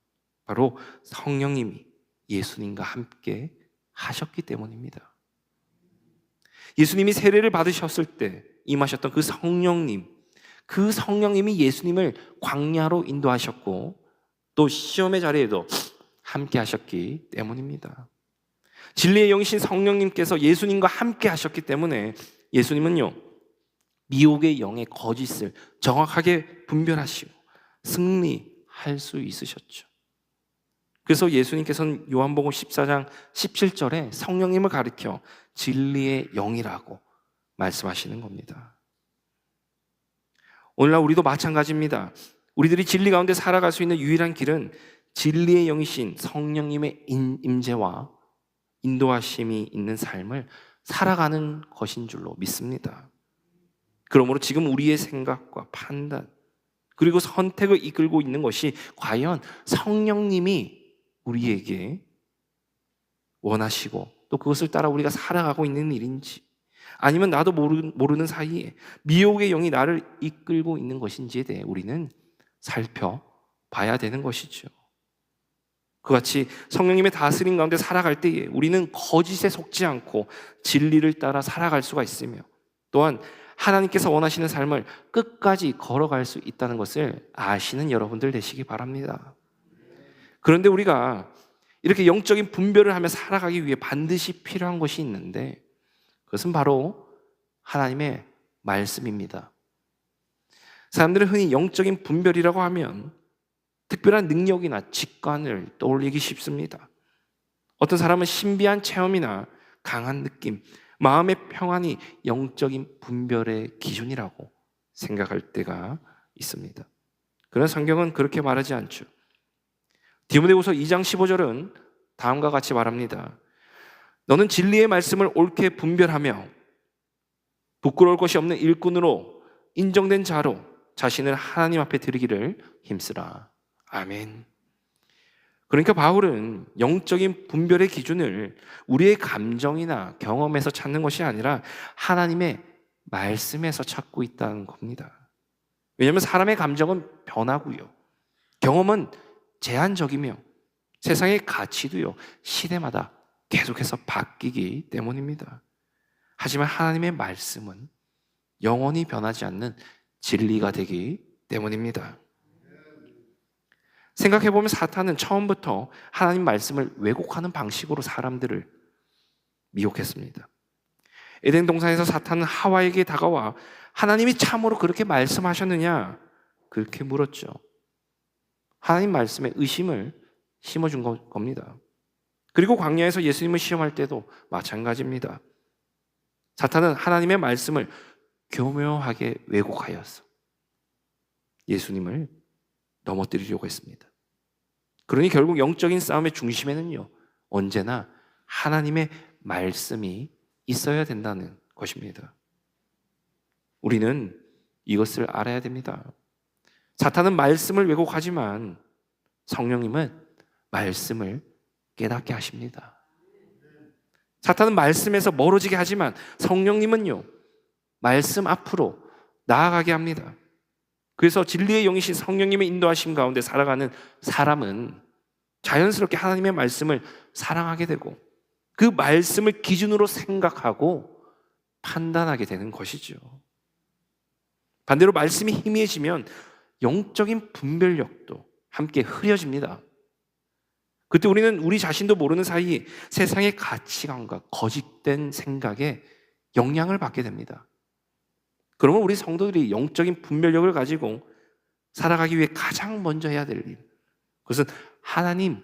바로 성령님이 예수님과 함께 하셨기 때문입니다. 예수님이 세례를 받으셨을 때 임하셨던 그 성령님이 예수님을 광야로 인도하셨고 또 시험의 자리에도 함께 하셨기 때문입니다. 진리의 영이신 성령님께서 예수님과 함께 하셨기 때문에 예수님은요, 미혹의 영의 거짓을 정확하게 분별하시고 승리할 수 있으셨죠. 그래서 예수님께서는 요한복음 14장 17절에 성령님을 가리켜 진리의 영이라고 말씀하시는 겁니다. 오늘날 우리도 마찬가지입니다. 우리들이 진리 가운데 살아갈 수 있는 유일한 길은 진리의 영이신 성령님의 임재와 인도하심이 있는 삶을 살아가는 것인 줄로 믿습니다. 그러므로 지금 우리의 생각과 판단 그리고 선택을 이끌고 있는 것이 과연 성령님이 우리에게 원하시고 또 그것을 따라 우리가 살아가고 있는 일인지 아니면 나도 모르는 사이에 미혹의 영이 나를 이끌고 있는 것인지에 대해 우리는 살펴봐야 되는 것이죠. 그같이 성령님의 다스림 가운데 살아갈 때에 우리는 거짓에 속지 않고 진리를 따라 살아갈 수가 있으며 또한 하나님께서 원하시는 삶을 끝까지 걸어갈 수 있다는 것을 아시는 여러분들 되시기 바랍니다. 그런데 우리가 이렇게 영적인 분별을 하며 살아가기 위해 반드시 필요한 것이 있는데 그것은 바로 하나님의 말씀입니다. 사람들은 흔히 영적인 분별이라고 하면 특별한 능력이나 직관을 떠올리기 쉽습니다. 어떤 사람은 신비한 체험이나 강한 느낌, 마음의 평안이 영적인 분별의 기준이라고 생각할 때가 있습니다. 그러나 성경은 그렇게 말하지 않죠. 디모데후서 2장 15절은 다음과 같이 말합니다. 너는 진리의 말씀을 옳게 분별하며 부끄러울 것이 없는 일꾼으로 인정된 자로 자신을 하나님 앞에 드리기를 힘쓰라. 아멘. 그러니까 바울은 영적인 분별의 기준을 우리의 감정이나 경험에서 찾는 것이 아니라 하나님의 말씀에서 찾고 있다는 겁니다. 왜냐하면 사람의 감정은 변하고요. 경험은 제한적이며 세상의 가치도요, 시대마다 계속해서 바뀌기 때문입니다. 하지만 하나님의 말씀은 영원히 변하지 않는 진리가 되기 때문입니다. 생각해보면 사탄은 처음부터 하나님 말씀을 왜곡하는 방식으로 사람들을 미혹했습니다. 에덴 동산에서 사탄은 하와에게 다가와 하나님이 참으로 그렇게 말씀하셨느냐? 그렇게 물었죠. 하나님 말씀에 의심을 심어준 겁니다. 그리고 광야에서 예수님을 시험할 때도 마찬가지입니다. 사탄은 하나님의 말씀을 교묘하게 왜곡하여서 예수님을 넘어뜨리려고 했습니다. 그러니 결국 영적인 싸움의 중심에는요, 언제나 하나님의 말씀이 있어야 된다는 것입니다. 우리는 이것을 알아야 됩니다. 사탄은 말씀을 왜곡하지만 성령님은 말씀을 깨닫게 하십니다. 사탄은 말씀에서 멀어지게 하지만 성령님은요, 말씀 앞으로 나아가게 합니다. 그래서 진리의 영이신 성령님의 인도하심 가운데 살아가는 사람은 자연스럽게 하나님의 말씀을 사랑하게 되고 그 말씀을 기준으로 생각하고 판단하게 되는 것이죠. 반대로 말씀이 희미해지면 영적인 분별력도 함께 흐려집니다. 그때 우리는 우리 자신도 모르는 사이에 세상의 가치관과 거짓된 생각에 영향을 받게 됩니다. 그러면 우리 성도들이 영적인 분별력을 가지고 살아가기 위해 가장 먼저 해야 될 일, 그것은 하나님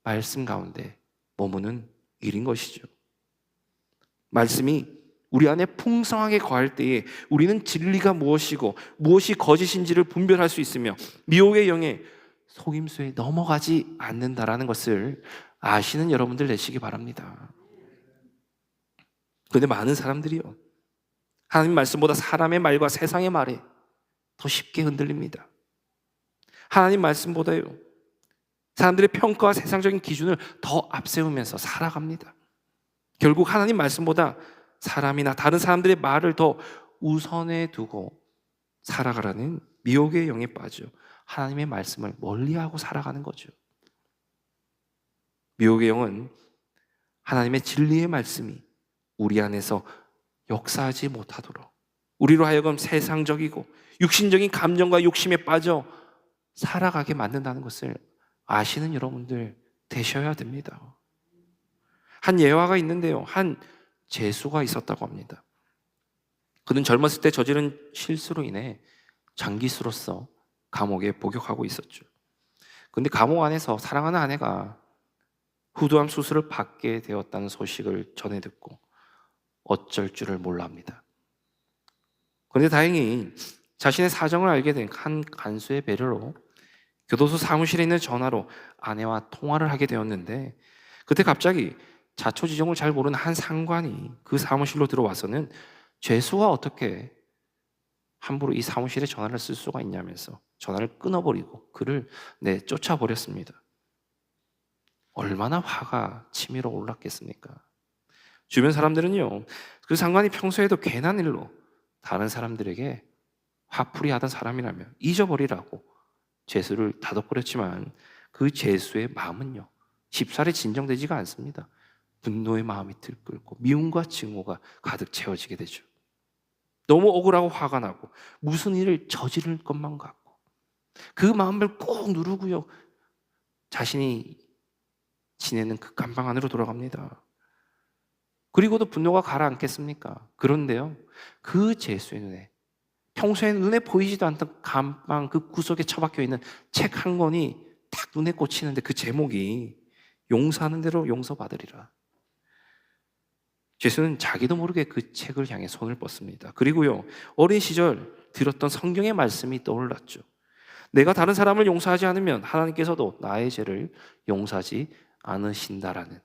말씀 가운데 머무는 일인 것이죠. 말씀이 우리 안에 풍성하게 거할 때에 우리는 진리가 무엇이고 무엇이 거짓인지를 분별할 수 있으며 미혹의 영에 속임수에 넘어가지 않는다라는 것을 아시는 여러분들 되시기 바랍니다. 그런데 많은 사람들이요, 하나님 말씀보다 사람의 말과 세상의 말에 더 쉽게 흔들립니다. 하나님 말씀보다요, 사람들의 평가와 세상적인 기준을 더 앞세우면서 살아갑니다. 결국 하나님 말씀보다 사람이나 다른 사람들의 말을 더 우선에 두고 살아가라는 미혹의 영에 빠져 하나님의 말씀을 멀리하고 살아가는 거죠. 미혹의 영은 하나님의 진리의 말씀이 우리 안에서 역사하지 못하도록 우리로 하여금 세상적이고 육신적인 감정과 욕심에 빠져 살아가게 만든다는 것을 아시는 여러분들 되셔야 됩니다. 한 예화가 있는데요, 한 제수가 있었다고 합니다. 그는 젊었을 때 저지른 실수로 인해 장기수로서 감옥에 복역하고 있었죠. 그런데 감옥 안에서 사랑하는 아내가 후두암 수술을 받게 되었다는 소식을 전해 듣고 어쩔 줄을 몰라 합니다. 그런데 다행히 자신의 사정을 알게 된 한 간수의 배려로 교도소 사무실에 있는 전화로 아내와 통화를 하게 되었는데, 그때 갑자기 자초지종을 잘 모르는 한 상관이 그 사무실로 들어와서는 죄수가 어떻게 함부로 이 사무실에 전화를 쓸 수가 있냐면서 전화를 끊어버리고 그를 내쫓아버렸습니다. 얼마나 화가 치밀어 올랐겠습니까? 주변 사람들은요, 그 상관이 평소에도 괜한 일로 다른 사람들에게 화풀이 하던 사람이라면 잊어버리라고 죄수를 다독거렸지만 그 죄수의 마음은요, 쉽사리 진정되지가 않습니다. 분노의 마음이 들끓고 미움과 증오가 가득 채워지게 되죠. 너무 억울하고 화가 나고 무슨 일을 저지를 것만 같고 그 마음을 꼭 누르고요. 자신이 지내는 그 감방 안으로 돌아갑니다. 그리고도 분노가 가라앉겠습니까? 그런데요, 그 죄수의 눈에 평소에 눈에 보이지도 않던 감방 그 구석에 처박혀 있는 책 한 권이 딱 눈에 꽂히는데 그 제목이 용서하는 대로 용서받으리라. 죄수는 자기도 모르게 그 책을 향해 손을 뻗습니다. 그리고요, 어린 시절 들었던 성경의 말씀이 떠올랐죠. 내가 다른 사람을 용서하지 않으면 하나님께서도 나의 죄를 용서하지 않으신다라는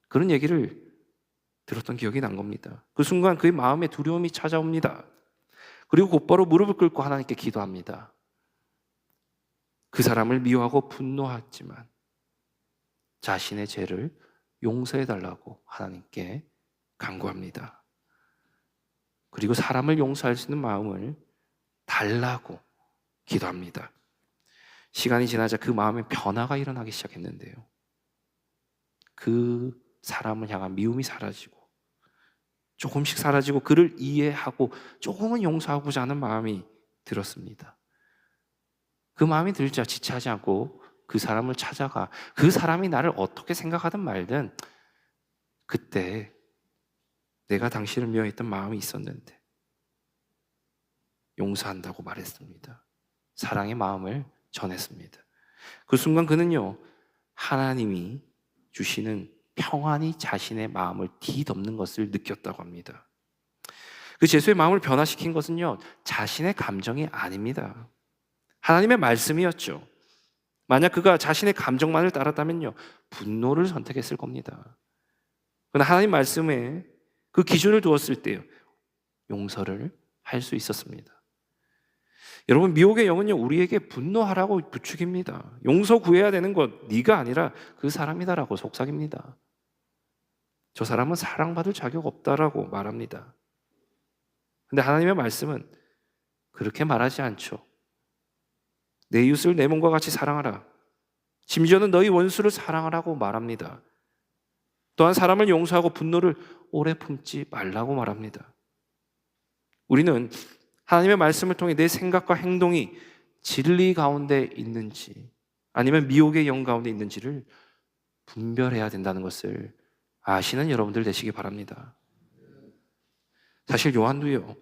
그런 얘기를 들었던 기억이 난 겁니다. 그 순간 그의 마음에 두려움이 찾아옵니다. 그리고 곧바로 무릎을 꿇고 하나님께 기도합니다. 그 사람을 미워하고 분노하지만 자신의 죄를 용서해달라고 하나님께 간구합니다. 그리고 사람을 용서할 수 있는 마음을 달라고 기도합니다. 시간이 지나자 그 마음에 변화가 일어나기 시작했는데요. 그 사람을 향한 미움이 사라지고 조금씩 사라지고 그를 이해하고 조금은 용서하고자 하는 마음이 들었습니다. 그 마음이 들자 지체하지 않고 그 사람을 찾아가 그 사람이 나를 어떻게 생각하든 말든 그때 내가 당신을 미워했던 마음이 있었는데 용서한다고 말했습니다. 사랑의 마음을 전했습니다. 그 순간 그는요, 하나님이 주시는 평안이 자신의 마음을 뒤덮는 것을 느꼈다고 합니다. 그 죄수의 마음을 변화시킨 것은요, 자신의 감정이 아닙니다. 하나님의 말씀이었죠. 만약 그가 자신의 감정만을 따랐다면요, 분노를 선택했을 겁니다. 그러나 하나님 말씀에 그 기준을 두었을 때요, 용서를 할 수 있었습니다. 여러분, 미혹의 영은요, 우리에게 분노하라고 부추깁니다. 용서 구해야 되는 것 네가 아니라 그 사람이다라고 속삭입니다. 저 사람은 사랑받을 자격 없다라고 말합니다. 근데 하나님의 말씀은 그렇게 말하지 않죠. 내 이웃을 내 몸과 같이 사랑하라. 심지어는 너희 원수를 사랑하라고 말합니다. 또한 사람을 용서하고 분노를 오래 품지 말라고 말합니다. 우리는 하나님의 말씀을 통해 내 생각과 행동이 진리 가운데 있는지 아니면 미혹의 영 가운데 있는지를 분별해야 된다는 것을 아시는 여러분들 되시기 바랍니다. 사실 요한도요,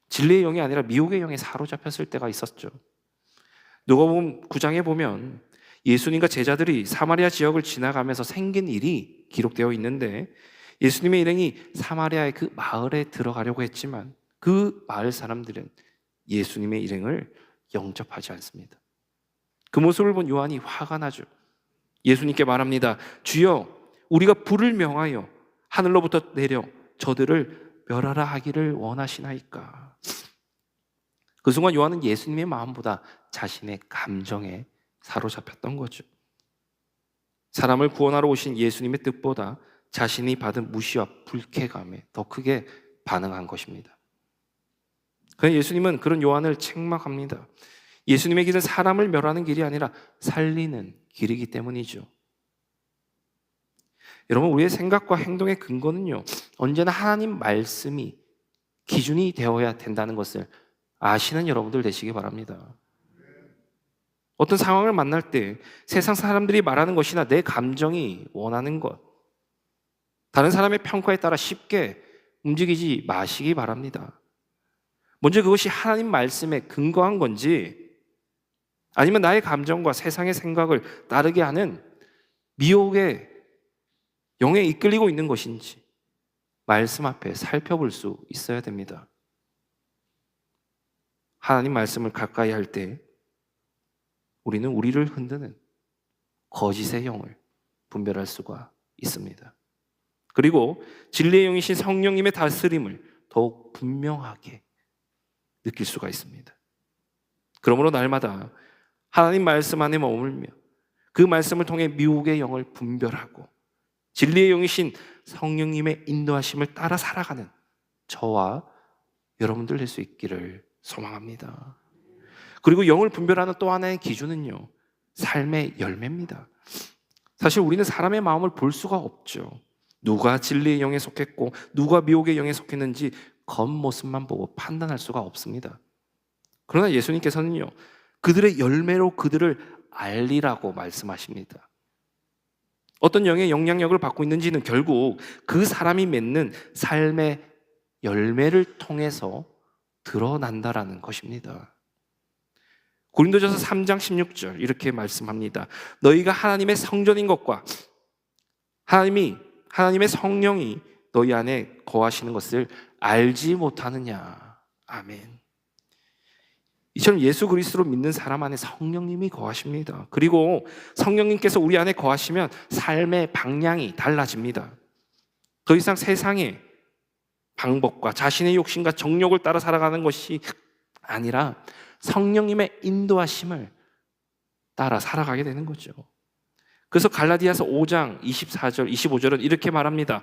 진리의 영이 아니라 미혹의 영에 사로잡혔을 때가 있었죠. 누가복음 9장에 보면 예수님과 제자들이 사마리아 지역을 지나가면서 생긴 일이 기록되어 있는데 예수님의 일행이 사마리아의 그 마을에 들어가려고 했지만 그 마을 사람들은 예수님의 일행을 영접하지 않습니다. 그 모습을 본 요한이 화가 나죠. 예수님께 말합니다. 주여, 우리가 불을 명하여 하늘로부터 내려 저들을 멸하라 하기를 원하시나이까. 그 순간 요한은 예수님의 마음보다 자신의 감정에 사로잡혔던 거죠. 사람을 구원하러 오신 예수님의 뜻보다 자신이 받은 무시와 불쾌감에 더 크게 반응한 것입니다. 그래서 예수님은 그런 요한을 책망합니다. 예수님의 길은 사람을 멸하는 길이 아니라 살리는 길이기 때문이죠. 여러분, 우리의 생각과 행동의 근거는요, 언제나 하나님 말씀이 기준이 되어야 된다는 것을 아시는 여러분들 되시기 바랍니다. 어떤 상황을 만날 때 세상 사람들이 말하는 것이나 내 감정이 원하는 것, 다른 사람의 평가에 따라 쉽게 움직이지 마시기 바랍니다. 먼저 그것이 하나님 말씀에 근거한 건지 아니면 나의 감정과 세상의 생각을 따르게 하는 미혹의 영에 이끌리고 있는 것인지 말씀 앞에 살펴볼 수 있어야 됩니다. 하나님 말씀을 가까이 할 때 우리는 우리를 흔드는 거짓의 영을 분별할 수가 있습니다. 그리고 진리의 영이신 성령님의 다스림을 더욱 분명하게 느낄 수가 있습니다. 그러므로 날마다 하나님 말씀 안에 머물며 그 말씀을 통해 미혹의 영을 분별하고 진리의 영이신 성령님의 인도하심을 따라 살아가는 저와 여러분들 될 수 있기를 소망합니다. 그리고 영을 분별하는 또 하나의 기준은요, 삶의 열매입니다. 사실 우리는 사람의 마음을 볼 수가 없죠. 누가 진리의 영에 속했고 누가 미혹의 영에 속했는지 겉모습만 보고 판단할 수가 없습니다. 그러나 예수님께서는요, 그들의 열매로 그들을 알리라고 말씀하십니다. 어떤 영의 영향력을 받고 있는지는 결국 그 사람이 맺는 삶의 열매를 통해서 드러난다라는 것입니다. 고린도전서 3장 16절 이렇게 말씀합니다. 너희가 하나님의 성전인 것과 하나님의 성령이 너희 안에 거하시는 것을 알지 못하느냐. 아멘. 이처럼 예수 그리스도로 믿는 사람 안에 성령님이 거하십니다. 그리고 성령님께서 우리 안에 거하시면 삶의 방향이 달라집니다. 더 이상 세상의 방법과 자신의 욕심과 정욕을 따라 살아가는 것이 아니라 성령님의 인도하심을 따라 살아가게 되는 거죠. 그래서 갈라디아서 5장 24절 25절은 이렇게 말합니다.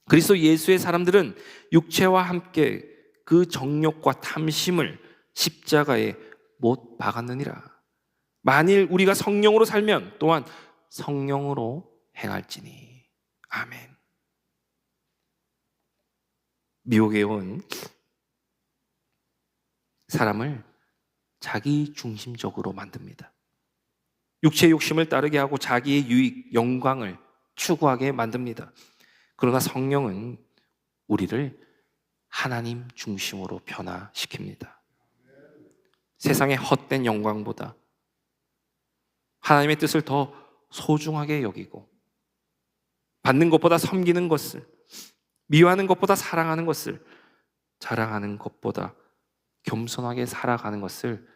그리스도 예수의 사람들은 육체와 함께 그 정욕과 탐심을 십자가에 못 박았느니라. 만일 우리가 성령으로 살면 또한 성령으로 행할지니. 아멘. 미혹에 온 사람을 자기 중심적으로 만듭니다. 육체의 욕심을 따르게 하고 자기의 유익, 영광을 추구하게 만듭니다. 그러나 성령은 우리를 하나님 중심으로 변화시킵니다. 세상의 헛된 영광보다 하나님의 뜻을 더 소중하게 여기고 받는 것보다 섬기는 것을, 미워하는 것보다 사랑하는 것을, 자랑하는 것보다 겸손하게 살아가는 것을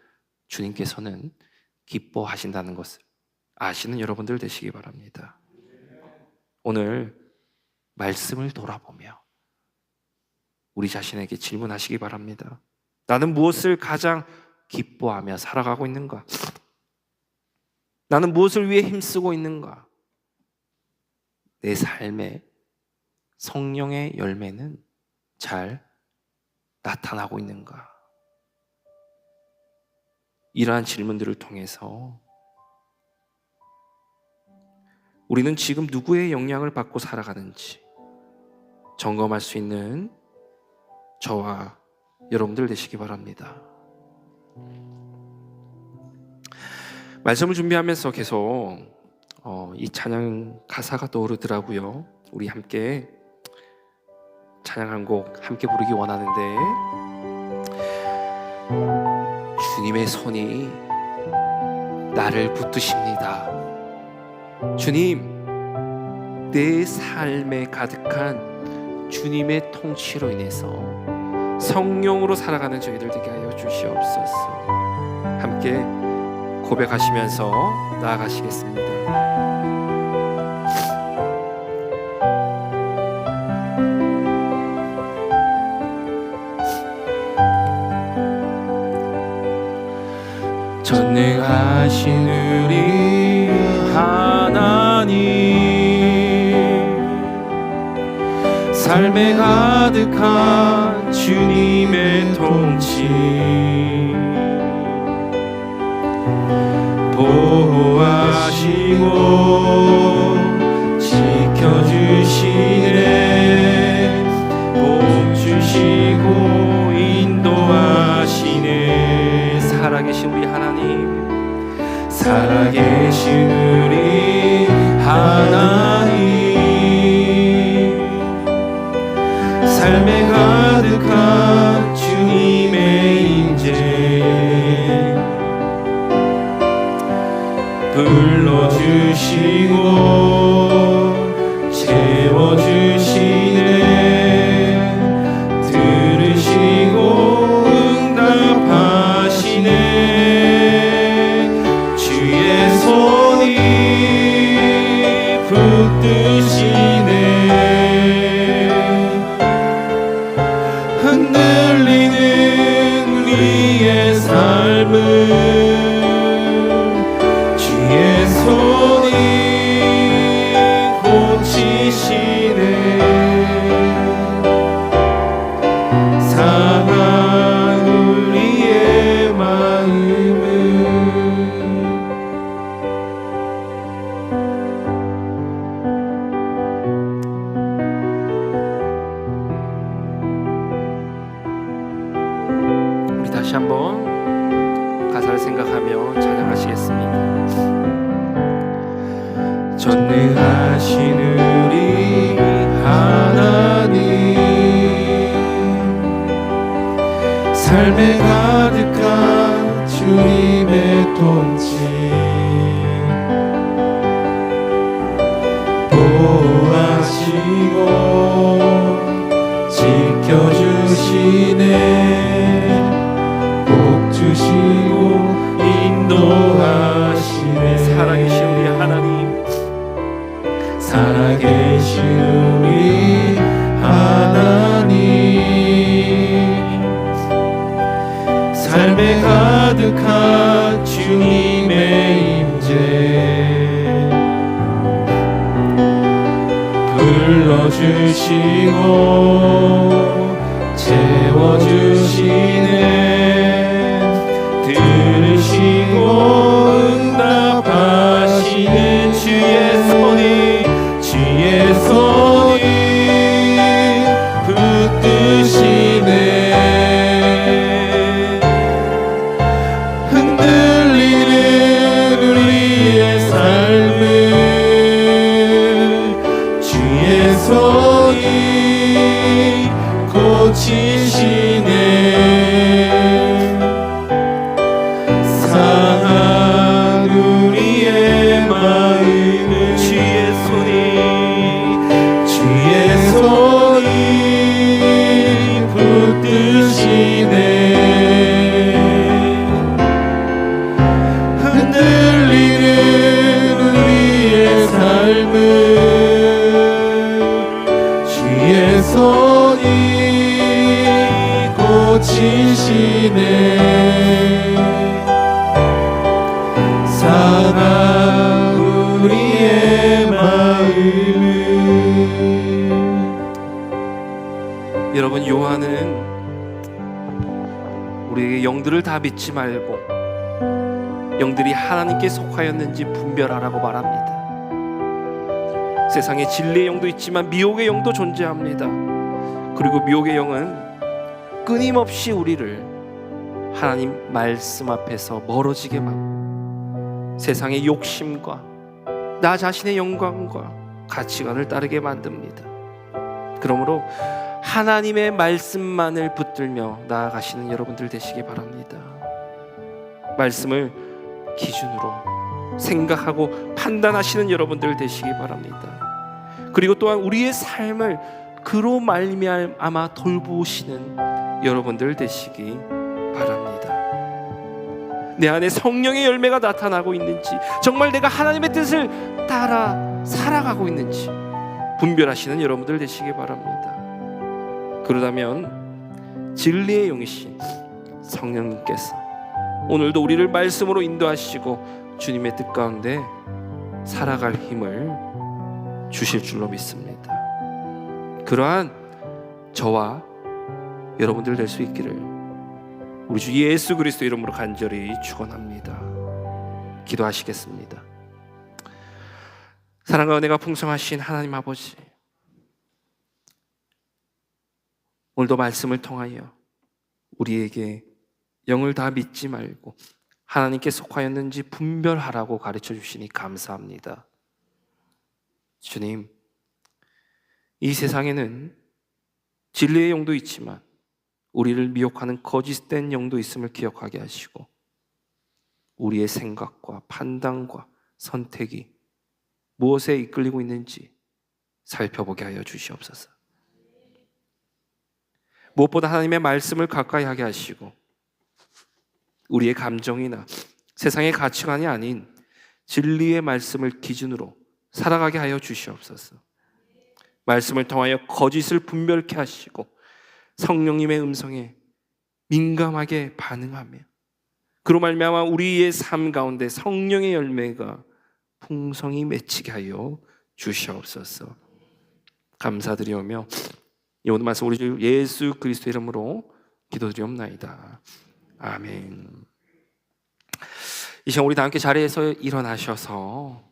주님께서는 기뻐하신다는 것을 아시는 여러분들 되시기 바랍니다. 오늘 말씀을 돌아보며 우리 자신에게 질문하시기 바랍니다. 나는 무엇을 가장 기뻐하며 살아가고 있는가? 나는 무엇을 위해 힘쓰고 있는가? 내 삶에 성령의 열매는 잘 나타나고 있는가? 이러한 질문들을 통해서 우리는 지금 누구의 영향을 받고 살아가는지 점검할 수 있는 저와 여러분들 되시기 바랍니다. 말씀을 준비하면서 계속 이 찬양 가사가 떠오르더라고요. 우리 함께 찬양 한 곡 함께 부르기 원하는데, 주님의 손이 나를 붙드십니다. 주님, 내 삶에 가득한 주님의 통치로 인해서 성령으로 살아가는 저희들 되게 하여 주시옵소서. 함께 고백하시면서 나아가시겠습니다. 전능하신 우리 하나님, 삶에 가득한 주님의 통치, 보호하시고 지켜주시네, 복 주시고 인도하시네. 살아계신 우리 하나님, 살아계신 우리 하나님, 삶에 가득한 주님의 인재, 불러주시고 채워주시네, 들으시고 응답하시네, 주의 손이 붙드시네, 흔들리는 우리의 삶을 주의 손이 고치시네, 상한 우리의 마음을 다시 한번 가사를 생각하며 찬양하시겠습니다. 전능하신 우리 하나님, 삶에 가득한 주님의 통치, 보호하시고 지켜주시네, 복 주시고 인도하시네. 살아계신 우리 하나님, 살아계신 우리 하나님, 삶에 가득한 주님의 임재, 불러주시고 채워주시네, 들으시고 응답하시는 주의 손이 붙드시네, 흔들리는 우리의 삶을 주의 손이 고치시네, 상한 우리의 마음을 주의 손이 붙드시네, 흔들리는 우리의 삶을 주의 손이 고치시네, 상한 우리의 마음을. 여러분, 요한은 우리에게 영들을 다 믿지 말고 영들이 하나님께 속하였는지 분별하라고 말합니다. 세상에 진리의 영도 있지만 미혹의 영도 존재합니다. 그리고 미혹의 영은 끊임없이 우리를 하나님 말씀 앞에서 멀어지게 만들고 세상의 욕심과 나 자신의 영광과 가치관을 따르게 만듭니다. 그러므로 하나님의 말씀만을 붙들며 나아가시는 여러분들 되시기 바랍니다. 말씀을 기준으로 생각하고 판단하시는 여러분들 되시기 바랍니다. 그리고 또한 우리의 삶을 그로 말미암아 돌보시는 여러분들 되시기 바랍니다. 내 안에 성령의 열매가 나타나고 있는지, 정말 내가 하나님의 뜻을 따라 살아가고 있는지 분별하시는 여러분들 되시기 바랍니다. 그러다면 진리의 영이신 성령님께서 오늘도 우리를 말씀으로 인도하시고 주님의 뜻 가운데 살아갈 힘을 주실 줄로 믿습니다. 그러한 저와 여러분들 될 수 있기를 우리 주 예수 그리스도 이름으로 간절히 축원합니다. 기도하시겠습니다. 사랑과 은혜가 풍성하신 하나님 아버지, 오늘도 말씀을 통하여 우리에게 영을 다 믿지 말고 하나님께 속하였는지 분별하라고 가르쳐 주시니 감사합니다. 주님, 이 세상에는 진리의 영도 있지만 우리를 미혹하는 거짓된 영도 있음을 기억하게 하시고 우리의 생각과 판단과 선택이 무엇에 이끌리고 있는지 살펴보게 하여 주시옵소서. 무엇보다 하나님의 말씀을 가까이 하게 하시고 우리의 감정이나 세상의 가치관이 아닌 진리의 말씀을 기준으로 살아가게 하여 주시옵소서. 말씀을 통하여 거짓을 분별케 하시고 성령님의 음성에 민감하게 반응하며 그로 말미암아 우리의 삶 가운데 성령의 열매가 풍성히 맺히게 하여 주시옵소서. 감사드리오며 이 오늘 말씀 우리 주 예수 그리스도 이름으로 기도드리옵나이다. 아멘. 이 시간 우리 다 함께 자리에서 일어나셔서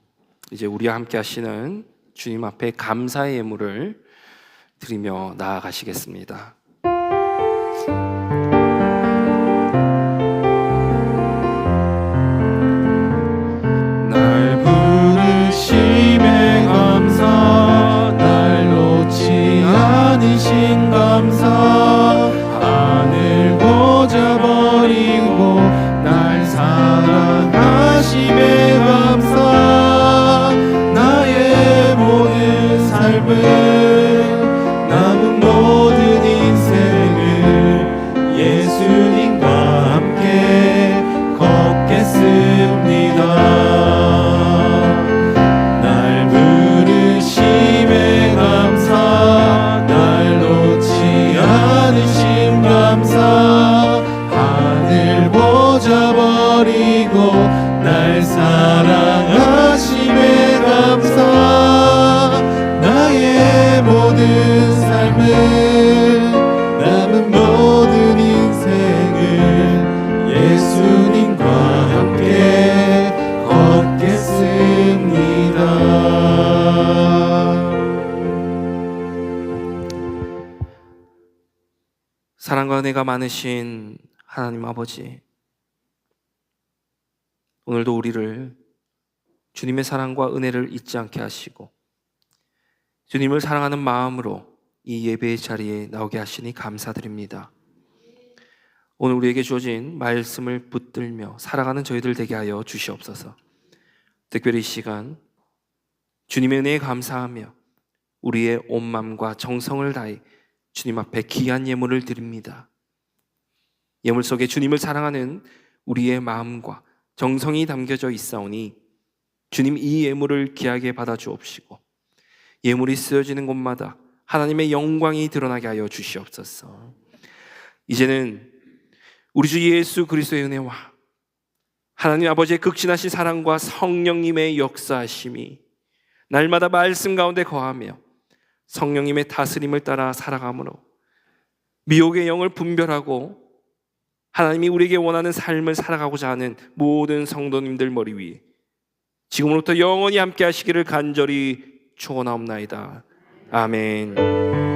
이제 우리와 함께 하시는 주님 앞에 감사의 예물을 드리며 나아가시겠습니다. 사랑과 은혜가 많으신 하나님 아버지, 오늘도 우리를 주님의 사랑과 은혜를 잊지 않게 하시고 주님을 사랑하는 마음으로 이 예배의 자리에 나오게 하시니 감사드립니다. 오늘 우리에게 주어진 말씀을 붙들며 살아가는 저희들 되게 하여 주시옵소서. 특별히 이 시간 주님의 은혜에 감사하며 우리의 온 마음과 정성을 다해 주님 앞에 귀한 예물을 드립니다. 예물 속에 주님을 사랑하는 우리의 마음과 정성이 담겨져 있사오니 주님 이 예물을 귀하게 받아 주옵시고 예물이 쓰여지는 곳마다 하나님의 영광이 드러나게 하여 주시옵소서. 이제는 우리 주 예수 그리스도의 은혜와 하나님 아버지의 극진하신 사랑과 성령님의 역사하심이 날마다 말씀 가운데 거하며 성령님의 다스림을 따라 살아가므로 미혹의 영을 분별하고 하나님이 우리에게 원하는 삶을 살아가고자 하는 모든 성도님들 머리 위에 지금부터 영원히 함께 하시기를 간절히 축원하옵나이다. 아멘.